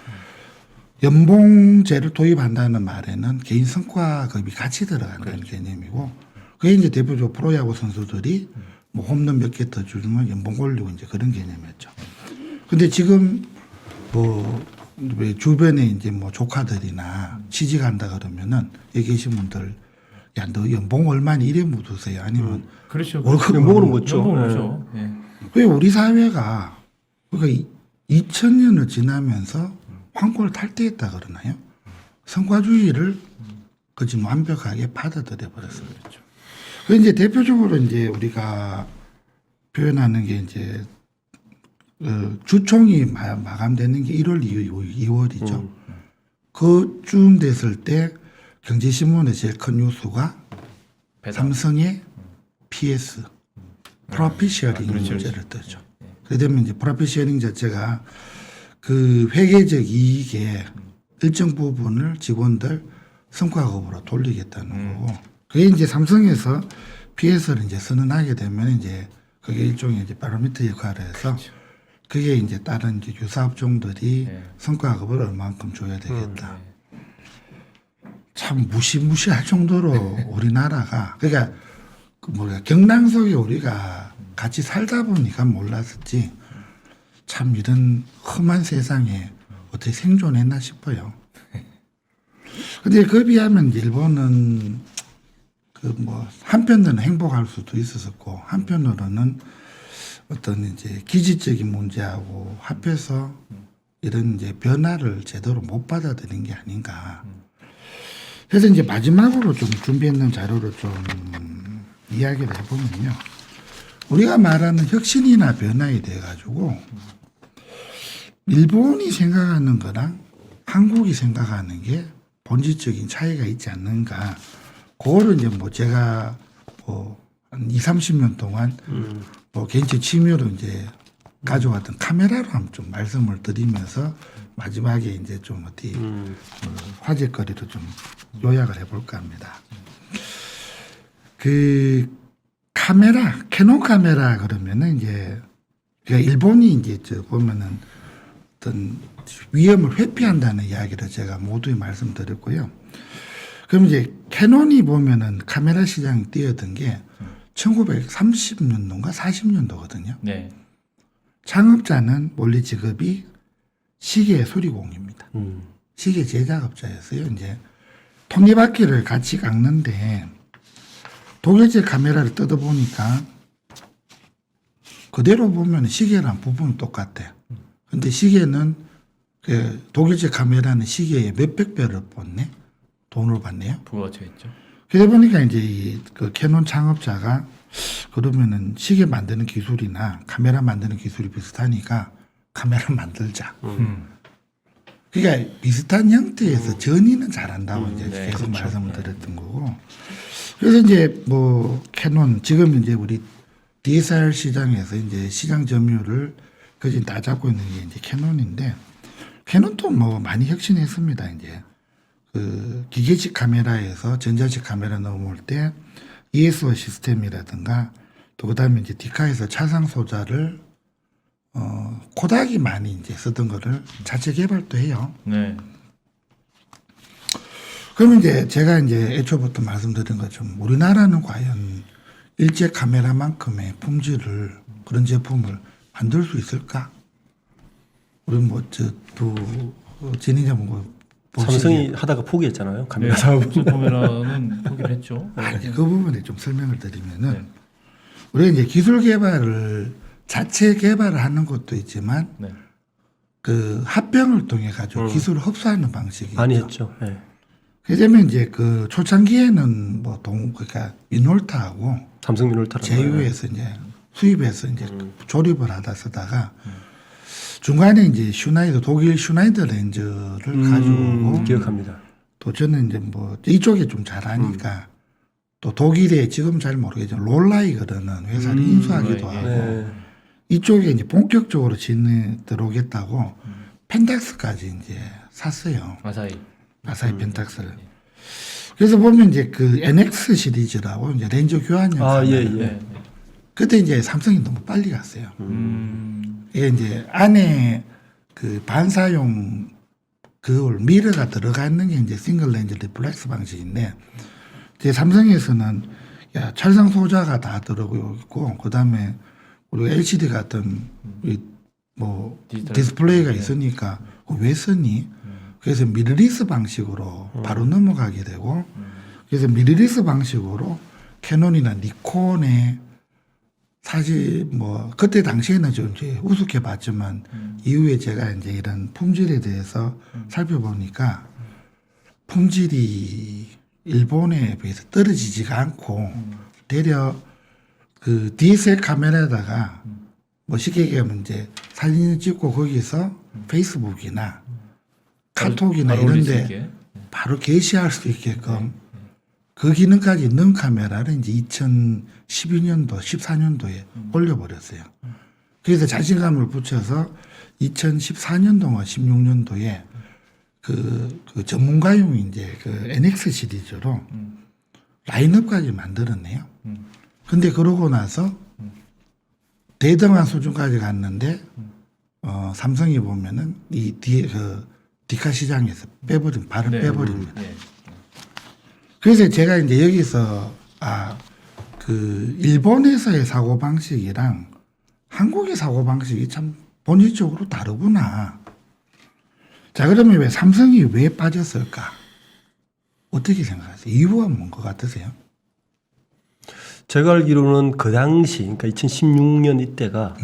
연봉제를 도입한다는 말에는 개인 성과급이 같이 들어간다는 개념이고 그게 이제 대표적으로 프로야구 선수들이 뭐 홈런 몇 개 더 주면 연봉 올리고 이제 그런 개념이었죠. 근데 지금 뭐 왜 주변에 이제 뭐 조카들이나 취직한다 그러면은 여기 계신 분들 야 너 연봉 얼마니 이래 묻으세요. 아니면 그렇죠. 월급 연봉으로 묻죠. 연봉 네. 묻죠. 예. 왜 우리 사회가 그러니까 2000년을 지나면서 황골 탈퇴했다 그러나요? 성과주의를 그 지금 완벽하게 받아들여 버렸어요. 그렇죠. 그 이제 대표적으로 이제 우리가 표현하는 게 이제 주총이 마감되는 게 1월 2월이죠. 그쯤 됐을 때 경제신문의 제일 큰 뉴스가 배당. 삼성의 PS 프로핏 쉐어링 그렇죠, 문제를 뜨죠. 그래 되면 이제 프로핏 쉐어링 자체가 그 회계적 이익의 일정 부분을 직원들 성과급으로 돌리겠다는 거고 그게 이제 삼성에서 PS를 이제 선언하게 되면 이제 그게 일종의 이제 바로미터 역할을 해서 그게 이제 다른 이제 유사업종들이 성과급을 얼만큼 줘야 되겠다. 참 무시무시할 정도로 우리나라가 그러니까 그 뭐야 경랑 속에 우리가 같이 살다 보니까 몰랐었지 참 이런 험한 세상에 어떻게 생존했나 싶어요. 근데 그 비하면 이제 일본은 그 뭐 한편으로는 행복할 수도 있었고 한편으로는 어떤 이제 기질적인 문제하고 합해서 이런 이제 변화를 제대로 못 받아들인 게 아닌가. 그래서 이제 마지막으로 좀 준비했는 자료를 좀 이야기를 해보면요. 우리가 말하는 혁신이나 변화에 대해 가지고 일본이 생각하는 거랑 한국이 생각하는 게 본질적인 차이가 있지 않는가. 그거를 이제 뭐 제가 뭐 한 20-30년 동안 뭐 개인적 취미로 이제 가져왔던 카메라로 한번 좀 말씀을 드리면서 마지막에 이제 좀 어디 화제거리로 좀 요약을 해볼까 합니다. 그 카메라, 캐논 카메라 그러면은 이제 그러니까 일본이 이제 저 보면은 어떤 위험을 회피한다는 이야기를 제가 모두에 말씀드렸고요. 그럼 이제 캐논이 보면은 카메라 시장이 뛰어든 게 1930년도인가 40년도거든요. 네. 창업자는 원래 직업이 시계 수리공입니다. 음. 시계 제작업자였어요. 이제 톱니바퀴를 같이 깎는데 독일제 카메라를 뜯어보니까 그대로 보면 시계랑 부분은 똑같아요. 근데 시계는 그 독일제 카메라는 시계에 몇백 배를 받네? 돈을 받네요. 부가가치가 있죠. 그러다 보니까 이제 그 캐논 창업자가 그러면은 시계 만드는 기술이나 카메라 만드는 기술이 비슷하니까 카메라 만들자. 그러니까 비슷한 형태에서 전이는 잘한다고 이제 네, 계속 그렇죠. 말씀을 드렸던 거고. 그래서 이제 뭐 캐논 지금 이제 우리 DSLR 시장에서 이제 시장 점유율을 거진 다 잡고 있는 게 이제 캐논인데 캐논도 뭐 많이 혁신했습니다. 이제 그 기계식 카메라에서 전자식 카메라 넘어올 때 ESO 시스템이라든가 또 그다음에 이제 디카에서 차상 소자를 코닥이 많이 이제 쓰던 거를 자체 개발도 해요. 네. 그러면 이제 제가 이제 애초부터 말씀드린 것처럼 우리나라는 과연 일제 카메라만큼의 품질을 그런 제품을 만들 수 있을까? 우리 뭐저두 진행자분 삼성이 하다가 포기했잖아요. 카메라 사업을. 삼성 카메라는 포기를 했죠. 아니 그 부분에 좀 설명을 드리면은 네. 우리가 이제 기술 개발을 자체 개발을 하는 것도 있지만 네. 그 합병을 통해 가지고 기술을 흡수하는 방식이 많이 있죠. 했죠. 네. 그러면 이제 그 초창기에는 뭐 그러니까 미놀타하고 삼성 미놀타라고. 제휴해서 이제 수입해서 이제 조립을 하다 쓰다가 중간에 이제 슈나이더 독일 슈나이더 렌즈를 가지고 기억합니다. 또 저는 이제 뭐 이쪽에 좀 잘하니까 또 독일에 지금 잘 모르겠지만 롤라이 그러는 회사를 인수하기도 네. 하고 네. 이쪽에 이제 본격적으로 진에 들어오겠다고 펜탁스까지 이제 샀어요. 아사히 펜탁스를. 그래서 보면 이제 그 NX 시리즈라고 이제 렌즈 교환용 아, 예, 카메라. 예. 그때 이제 삼성이 너무 빨리 갔어요. 이게 이제 안에 그 반사용 그걸 미러가 들어가 있는 게 이제 싱글 렌즈 리플렉스 방식인데 이제 삼성에서는 야 찰상 소자가 다 들어오고 있고 그다음에 우리 LCD 같은 뭐 디스플레이가 있으니까 왜 쓰니? 그래서 미러리스 방식으로 바로 넘어가게 되고 그래서 미러리스 방식으로 캐논이나 니콘의 사실 뭐 그때 당시에는 좀 이제 우습게 봤지만 이후에 제가 이제 이런 품질에 대해서 살펴보니까 품질이 일본에 비해서 떨어지지가 않고 되려 그 DSL 카메라에다가 뭐 쉽게 얘기하면 이제 사진을 찍고 거기서 페이스북이나 카톡이나 바로 올릴 수 이런데 있게. 바로 게시할 수 있게끔 그 기능까지 넣은 카메라를 이제 2012년도, 14년도에 올려버렸어요. 그래서 자신감을 붙여서 2014년도와 16년도에 그 전문가용 이제 그 NX 시리즈로 라인업까지 만들었네요. 근데 그러고 나서 대등한 수준까지 갔는데 삼성이 보면은 이 뒤에 그 디카 시장에서 발을 빼버립니다. 네. 그래서 제가 이제 여기서 그 일본에서의 사고 방식이랑 한국의 사고 방식이 참 본질적으로 다르구나. 자 그러면 왜 삼성이 왜 빠졌을까? 어떻게 생각하세요? 이유가 뭔 것 같으세요? 제가 알기로는 그 당시, 그러니까 2016년 이때가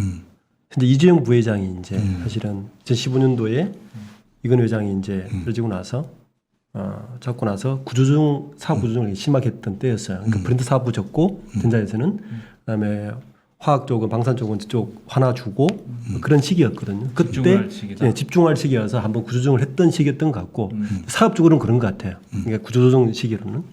현재 이재용 부회장이 이제 사실은 2015년도에 이건 회장이 이제 떨어지고 나서 잡고 나서 구조조정 사업 구조조정을 심하게 했던 때였어요. 그러니까 브랜드 사업부 접고 전자에서는 그다음에 화학 쪽은 방산 쪽은 쪽 하나 주고 그런 시기였거든요. 그때 집중할 시기다. 예, 집중할 시기여서 한번 구조조정을 했던 시기였던 것 같고 사업적으로는 그런 것 같아요. 그러니까 구조조정 시기로는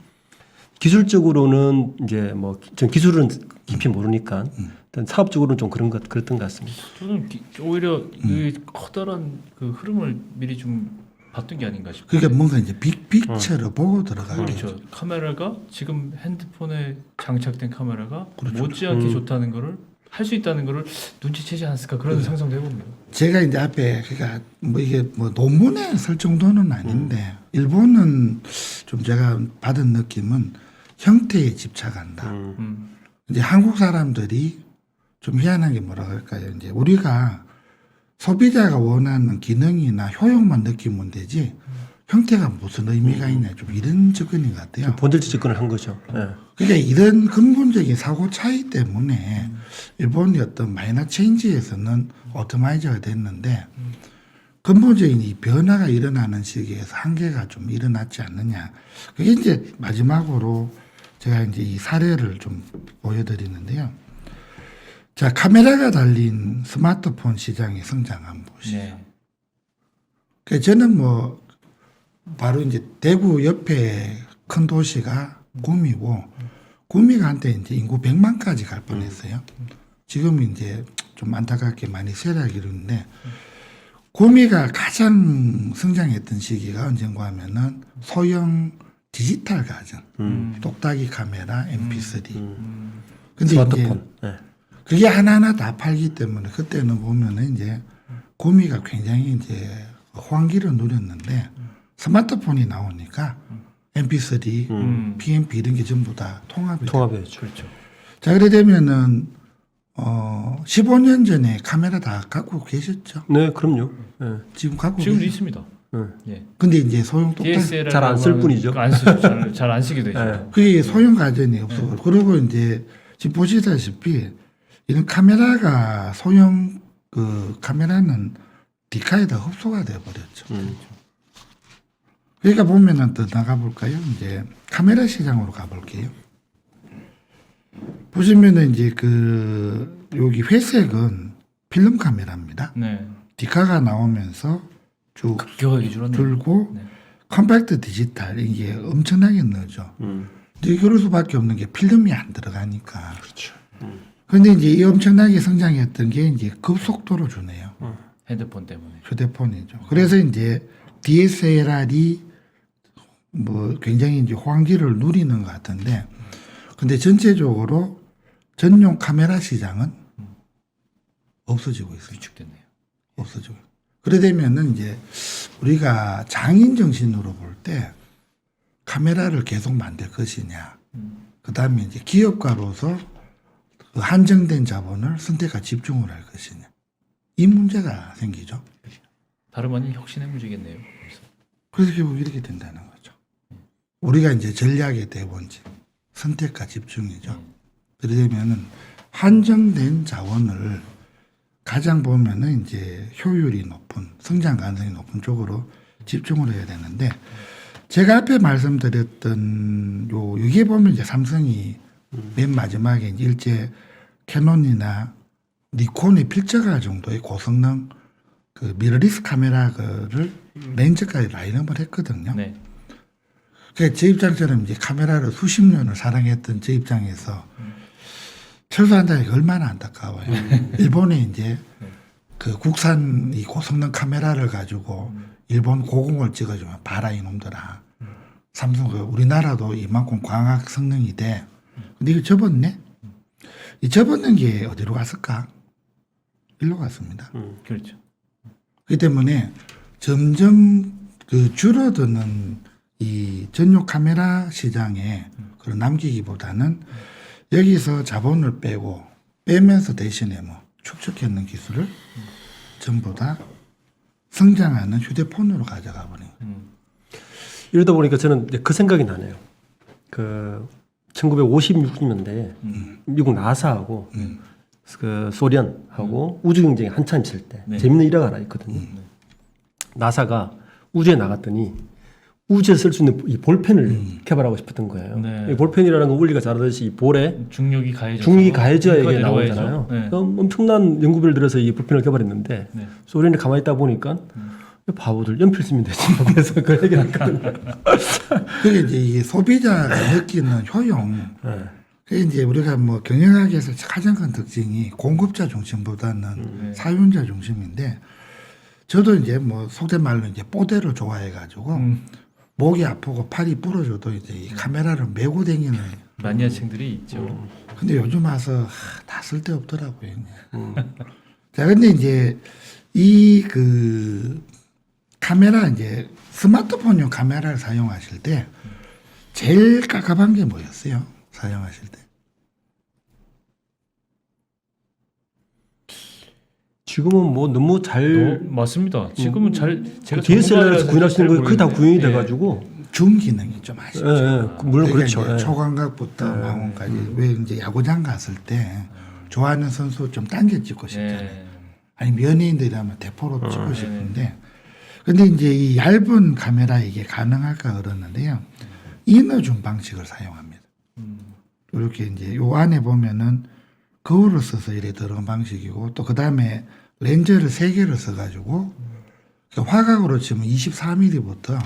기술적으로는 이제 뭐 전 기술은 깊이 모르니까 일단 사업적으로는 좀 그랬던 것 같습니다. 저는 오히려 이 커다란 그 흐름을 미리 좀 봤던 게 아닌가 싶어요. 그러니까 뭔가 이제 빅픽처를 보고 들어가게 그렇죠. 카메라가 지금 핸드폰에 장착된 카메라가 그렇죠. 못지않게 좋다는 거를 할 수 있다는 거를 눈치채지 않았을까 그런 상상도 해봅니다. 제가 이제 앞에 그러니까 뭐 이게 뭐 논문에 쓸 정도는 아닌데 일본은 좀 제가 받은 느낌은 형태에 집착한다. 이제 한국 사람들이 좀 희한한 게 뭐라 그럴까요? 이제 우리가 소비자가 원하는 기능이나 효용만 느끼면 되지 형태가 무슨 의미가 있냐 좀 이런 접근인 것 같아요. 본질적 접근을 한 거죠. 예. 그러니까 이런 근본적인 사고 차이 때문에 일본의 어떤 마이너 체인지에서는 오토마이저가 됐는데 근본적인 이 변화가 일어나는 시기에서 한계가 좀 일어났지 않느냐. 그게 이제 마지막으로 제가 이제 이 사례를 좀 보여드리는데요. 자, 카메라가 달린 스마트폰 시장의 성장 한번 보시죠. 네. 그 저는 뭐 바로 이제 대구 옆에 큰 도시가 구미고 구미가 한때 이제 인구 100만까지 갈 뻔했어요. 지금 이제 좀 안타깝게 많이 쇠락이 이루는데 구미가 가장 성장했던 시기가 언젠가 하면은 소형 디지털 가전, 똑딱이 카메라, MP3. 근데 스마트폰. 이제 예. 그게 하나하나 다 팔기 때문에 그때는 보면은 이제 구미가 굉장히 이제 호황기를 누렸는데 스마트폰이 나오니까 MP3, PMP 이런 게 전부 다 통합이 통합이죠. 그렇죠. 자, 그래 되면은 15년 전에 카메라 다 갖고 계셨죠? 네, 그럼요. 예. 지금 갖고 지금도 계시죠? 있습니다. 예. 근데 이제 소형 똑딱 DSLR 잘안쓸 뿐이죠. 안 쓰죠. 잘 안 쓰게 되죠. 예. 그게 소형 가전이 없어. 그리고 이제 지금 보시다시피 이런 카메라가 소형 그 카메라는 디카에다 흡수가 돼 버렸죠. 그러니까 보면은 더 나가 볼까요? 이제 카메라 시장으로 가 볼게요. 보시면은 이제 그 여기 회색은 필름 카메라입니다. 네. 디카가 나오면서 쭉 급격하게 줄었네요. 들고 네. 컴팩트 디지털 이게 엄청나게 넣죠. 근데 그럴 수밖에 없는 게 필름이 안 들어가니까. 그렇죠. 그런데 이제 이 엄청나게 성장했던 게 이제 급속도로 주네요. 핸드폰 때문에. 휴대폰이죠. 그래서 이제 DSLR이 뭐 굉장히 이제 호황기를 누리는 것 같은데, 근데 전체적으로 전용 카메라 시장은 없어지고 있어요. 위축됐네요. 없어지고. 그래 되면은 이제 우리가 장인 정신으로 볼 때 카메라를 계속 만들 것이냐, 그 다음에 이제 기업가로서 그 한정된 자본을 선택과 집중을 할 것이냐, 이 문제가 생기죠. 다름 아닌 혁신의 문제겠네요. 그래서. 그래서 결국 이렇게 된다는 거죠. 우리가 이제 전략의 대본질, 선택과 집중이죠. 그러려면은 한정된 자원을 가장 보면은 이제 효율이 높은, 성장 가능성이 높은 쪽으로 집중을 해야 되는데, 제가 앞에 말씀드렸던 여기에 보면 이제 삼성이 맨 마지막에 이제 일제 캐논이나 니콘의 필적할 정도의 고성능 그 미러리스 카메라를 렌즈까지 라인업을 했거든요. 네. 그러니까 제 입장처럼 이제 카메라를 수십 년을 사랑했던 제 입장에서 철수한다는 게 얼마나 안타까워요. 일본에 이제 그 국산 이 고성능 카메라를 가지고 일본 고공을 찍어주면 봐라 이놈들아. 삼성 그 우리나라도 이만큼 광학 성능이 돼. 근데 이거 접었네. 이 접었는 게 어디로 갔을까? 일로 갔습니다. 그렇죠. 그렇기 때문에 점점 그 줄어드는 이 전용 카메라 시장에 그런 남기기보다는 여기서 자본을 빼면서 대신에 뭐 축적했는 기술을 전부 다 성장하는 휴대폰으로 가져가 버린 거예요. 이러다 보니까 저는 이제 그 생각이 나네요. 그 1956년대에 미국 나사하고 그 소련하고 우주 경쟁이 한참 있을 때 네. 재밌는 일화가 하나 있거든요. 나사가 우주에 나갔더니 우주에 쓸 수 있는 이 볼펜을 개발하고 싶었던 거예요. 네. 이 볼펜이라는 건 원리가 잘 알듯이 이 볼에 중력이 가해져서 중력이 가해져야 이게 내려와야죠. 나오잖아요. 네. 그럼 엄청난 연구비를 들여서 이 볼펜을 개발했는데 네. 소련이 가만히 있다 보니까 바보들 연필 쓰면 되지. 그래서 그 얘기를 했거든요. 그게 이제 이게 소비자가 느끼는 효용. 네. 그게 이제 우리가 뭐 경영학에서 가장 큰 특징이 공급자 중심보다는 사용자 중심인데, 저도 이제 뭐 속된 말로 이제 뽀대를 좋아해가지고 목이 아프고 팔이 부러져도 이제 이 카메라를 메고 다니는. 마니아층들이 있죠. 근데 요즘 와서 다 쓸데없더라고요. 자, 근데 이제 이 그 카메라 이제 스마트폰용 카메라를 사용하실 때 제일 깝깝한 게 뭐였어요? 사용하실 때. 지금은 뭐 너무 잘 맞습니다. 지금은 잘 제가 DSLR에서 구현할 수 있는 거 그게 다 구현이 예. 돼가지고 중 기능이 좀 아쉽죠. 물론 그러니까 그렇죠. 이제 예. 초광각부터 망원까지 왜 이제 야구장 갔을 때 좋아하는 선수 좀 당겨 찍고 싶잖아요. 예. 아니 연예인들이라면 대포로 찍고 싶은데 근데 이제 이 얇은 카메라 이게 가능할까 그러는데요. 인어줌 방식을 사용합니다. 이렇게 이제 요 안에 보면은 거울을 써서 이래 들어간 방식이고 또 그다음에 렌즈를 3개를 써가지고 화각으로 치면 24mm부터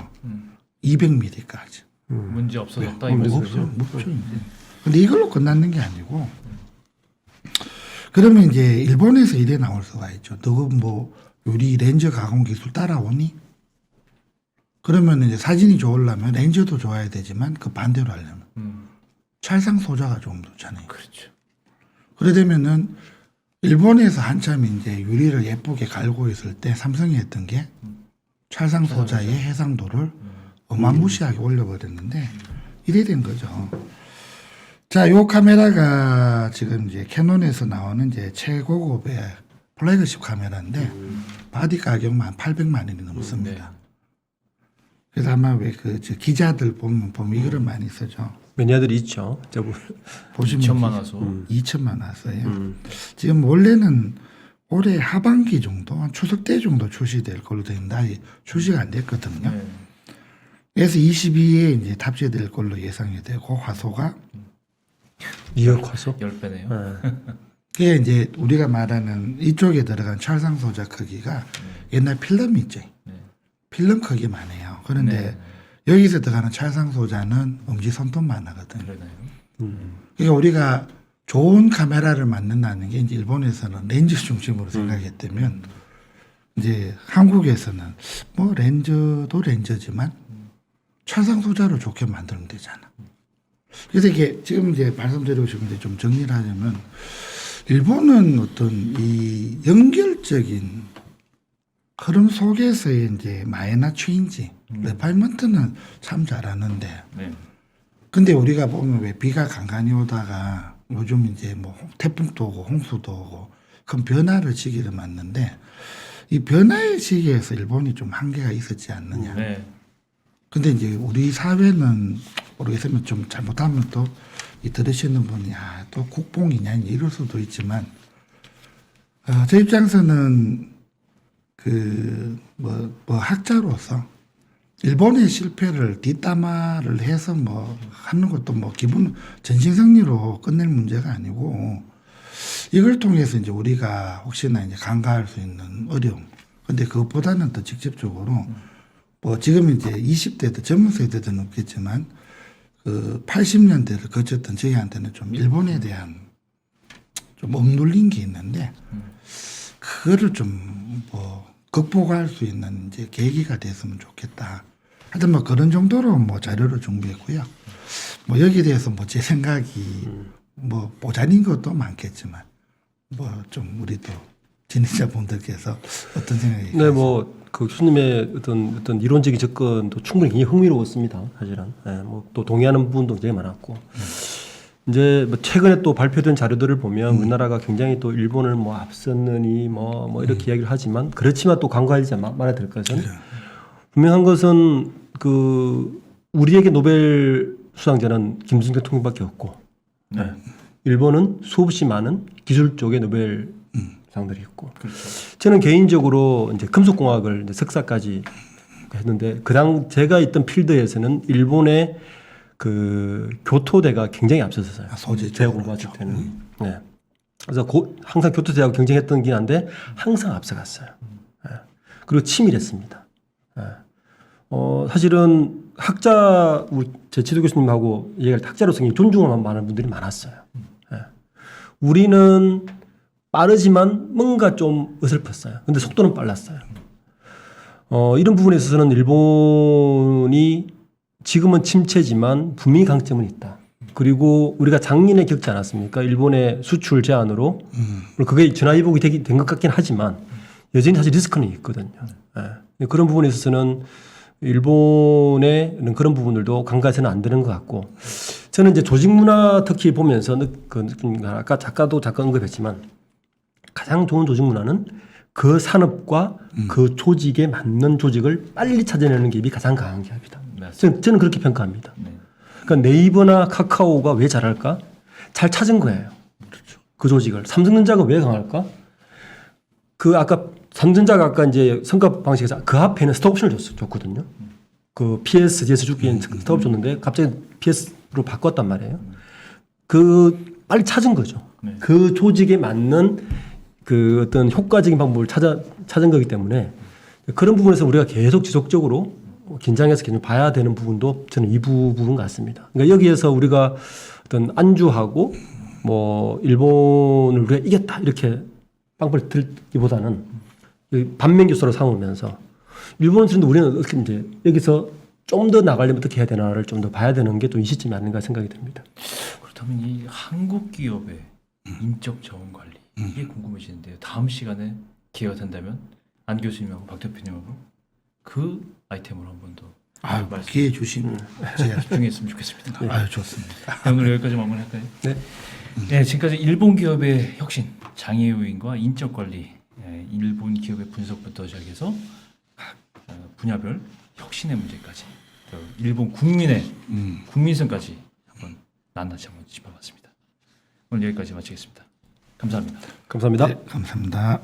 200mm까지. 문제 없어졌다 네. 이 없죠. 말씀이죠. 없죠. 이제. 근데 이걸로 끝났는 게 아니고 그러면 이제 일본에서 이래 나올 수가 있죠. 너 뭐 우리 렌즈 가공 기술 따라오니? 그러면 이제 사진이 좋으려면 렌즈도 좋아야 되지만 그 반대로 하려면 찰상 소자가 좀 좋잖아요. 그렇죠. 그래 되면은 일본에서 한참 이제 유리를 예쁘게 갈고 있을 때 삼성이 했던 게 찰상 소자의 해상도를 어마무시하게 올려버렸는데 이래 된 거죠. 자, 요 카메라가 지금 이제 캐논에서 나오는 이제 최고급의 플래그십 카메라인데 바디 가격만 800만 원이 넘습니다. 그래서 아마 왜 그 기자들 보면 이거를 많이 쓰죠. 매니아들이 있죠. 보시면 2천만 와서 2천만 왔어요. 지금 원래는 올해 하반기 정도, 추석 때 정도 출시될 걸로 되어 있는데 아직 출시가 안 됐거든요. 네. 그래서 22에 이제 탑재될 걸로 예상이 되고 화소가 2억 화소. 10배네요. 그게 이제 우리가 말하는 이쪽에 들어간 찰상 소자 크기가 옛날 필름 있죠. 필름 크기만 해요. 그런데 여기서 들어가는 찰상 소자는 엄지 손톱만 하거든요. 그러네요. 그러니까 우리가 좋은 카메라를 만든다는 게 이제 일본에서는 렌즈 중심으로 생각했다면 이제 한국에서는 뭐 렌즈도 렌즈지만 찰상 소자로 좋게 만들면 되잖아. 그래서 이게 지금 이제 말씀드리고 싶은데 좀 정리를 하자면 일본은 어떤 이 연결적인 흐름 속에서의 이제 마이너 체인지, 레파이먼트는 참 잘하는데 네. 근데 우리가 보면 왜 비가 간간히 오다가 요즘 이제 뭐 태풍도 오고 홍수도 오고 큰 변화를 시기를 맞는데 이 변화의 시기에서 일본이 좀 한계가 있었지 않느냐. 네. 근데 이제 우리 사회는 모르겠으면 좀 잘못하면 또 이 들으시는 분이 또 국뽕이냐 이럴 수도 있지만 제 입장에서는 뭐 학자로서 일본의 실패를 뒷담화를 해서 뭐 하는 것도 뭐 기분 전신승리로 끝낼 문제가 아니고 이걸 통해서 이제 우리가 혹시나 이제 간과할 수 있는 어려움. 근데 그것보다는 더 직접적으로 뭐 지금 이제 20대도 젊은 세대들은 없겠지만 그 80년대를 거쳤던 저희한테는 좀 일본에 대한 좀 억눌린 게 있는데 그거를 좀 뭐 극복할 수 있는 이제 계기가 됐으면 좋겠다. 하여튼 뭐 그런 정도로 뭐 자료를 준비했고요. 뭐 여기에 대해서 뭐 제 생각이 뭐 모자린 것도 많겠지만 뭐 좀 우리 또 진행자분들께서 어떤 생각이 네, 뭐 그 교수님의 어떤 이론적인 접근도 충분히 굉장히 흥미로웠습니다. 사실은. 네, 뭐또 동의하는 부분도 굉장히 많았고. 이제 뭐 최근에 또 발표된 자료들을 보면 우리나라가 굉장히 또 일본을 뭐 앞섰느니 뭐 이렇게 이야기를 하지만 그렇지만 또 간과하지 말아야 될 것은 분명한 것은 그 우리에게 노벨 수상자는 김승 대통령밖에 없고 네. 일본은 수없이 많은 기술 쪽의 노벨 상들이 있고 그렇죠. 저는 개인적으로 이제 금속공학을 이제 석사까지 했는데 제가 있던 필드에서는 일본의 그 교토대가 굉장히 앞섰어요. 소재 제가 쪽으로 공부했을 때는. 네. 그래서 항상 교토대하고 경쟁했던 긴 한데 항상 앞서갔어요. 네. 그리고 치밀했습니다. 네. 사실은 제 지도 교수님하고 얘기할 때 학자로서 존중할 만한 분들이 많았어요. 네. 우리는 빠르지만 뭔가 좀 어설펐어요. 근데 속도는 빨랐어요. 이런 부분에 있어서는 일본이 지금은 침체지만 분명히 강점은 있다. 그리고 우리가 작년에 겪지 않았습니까? 일본의 수출 제한으로. 그게 전화위복이 된 것 같긴 하지만 여전히 사실 리스크는 있거든요. 네. 그런 부분에 있어서는 일본의 그런 부분들도 간과해서는 안 되는 것 같고 저는 이제 조직 문화 특히 보면서 그 느낌, 아까 작가도 잠깐 언급했지만 가장 좋은 조직 문화는 그 산업과 그 조직에 맞는 조직을 빨리 찾아내는 기업이 가장 강한 기업이다. 맞습니다. 저는 그렇게 평가합니다. 네. 그러니까 네이버나 카카오가 왜 잘할까? 잘 찾은 거예요. 그 조직을. 삼성전자가 왜 강할까? 그 아까 삼성전자가 아까 이제 성과 방식에서 그 앞에는 스톡옵션을 줬거든요. 그 PS, DS 주기엔 스톡옵 줬는데 갑자기 PS로 바꿨단 말이에요. 그 빨리 찾은 거죠. 네. 그 조직에 맞는 그 어떤 효과적인 방법을 찾은 거기 때문에 그런 부분에서 우리가 계속 지속적으로 긴장해서 계속 봐야 되는 부분도 저는 이 부분 같습니다. 그러니까 여기에서 우리가 어떤 안주하고 뭐 일본을 우리가 이겼다 이렇게 빵빵 들기보다는 반면 교사로 삼으면서 일본은 그런데 우리는 어떻게 이제 여기서 좀 더 나가려면 어떻게 해야 되나를 좀 더 봐야 되는 게 또 이 시점이 아닌가 생각이 듭니다. 그렇다면 이 한국 기업의 인적 자원 관리 이게 궁금해지는데요. 다음 시간에 기회가 된다면 안 교수님하고 박 대표님하고 그 아이템으로 한 번 더 아유, 말씀 기회 주시면 제가 집중했으면 좋겠습니다. 아유 좋습니다. 네, 오늘 여기까지 마무리할까요? 네. 네, 지금까지 일본 기업의 혁신, 장애 요인과 인적 관리, 일본 기업의 분석부터 시작해서 각 분야별 혁신의 문제까지, 또 일본 국민의 국민성까지 한번 낱낱이 한번 짚어봤습니다. 오늘 여기까지 마치겠습니다. 감사합니다. 감사합니다. 네, 감사합니다.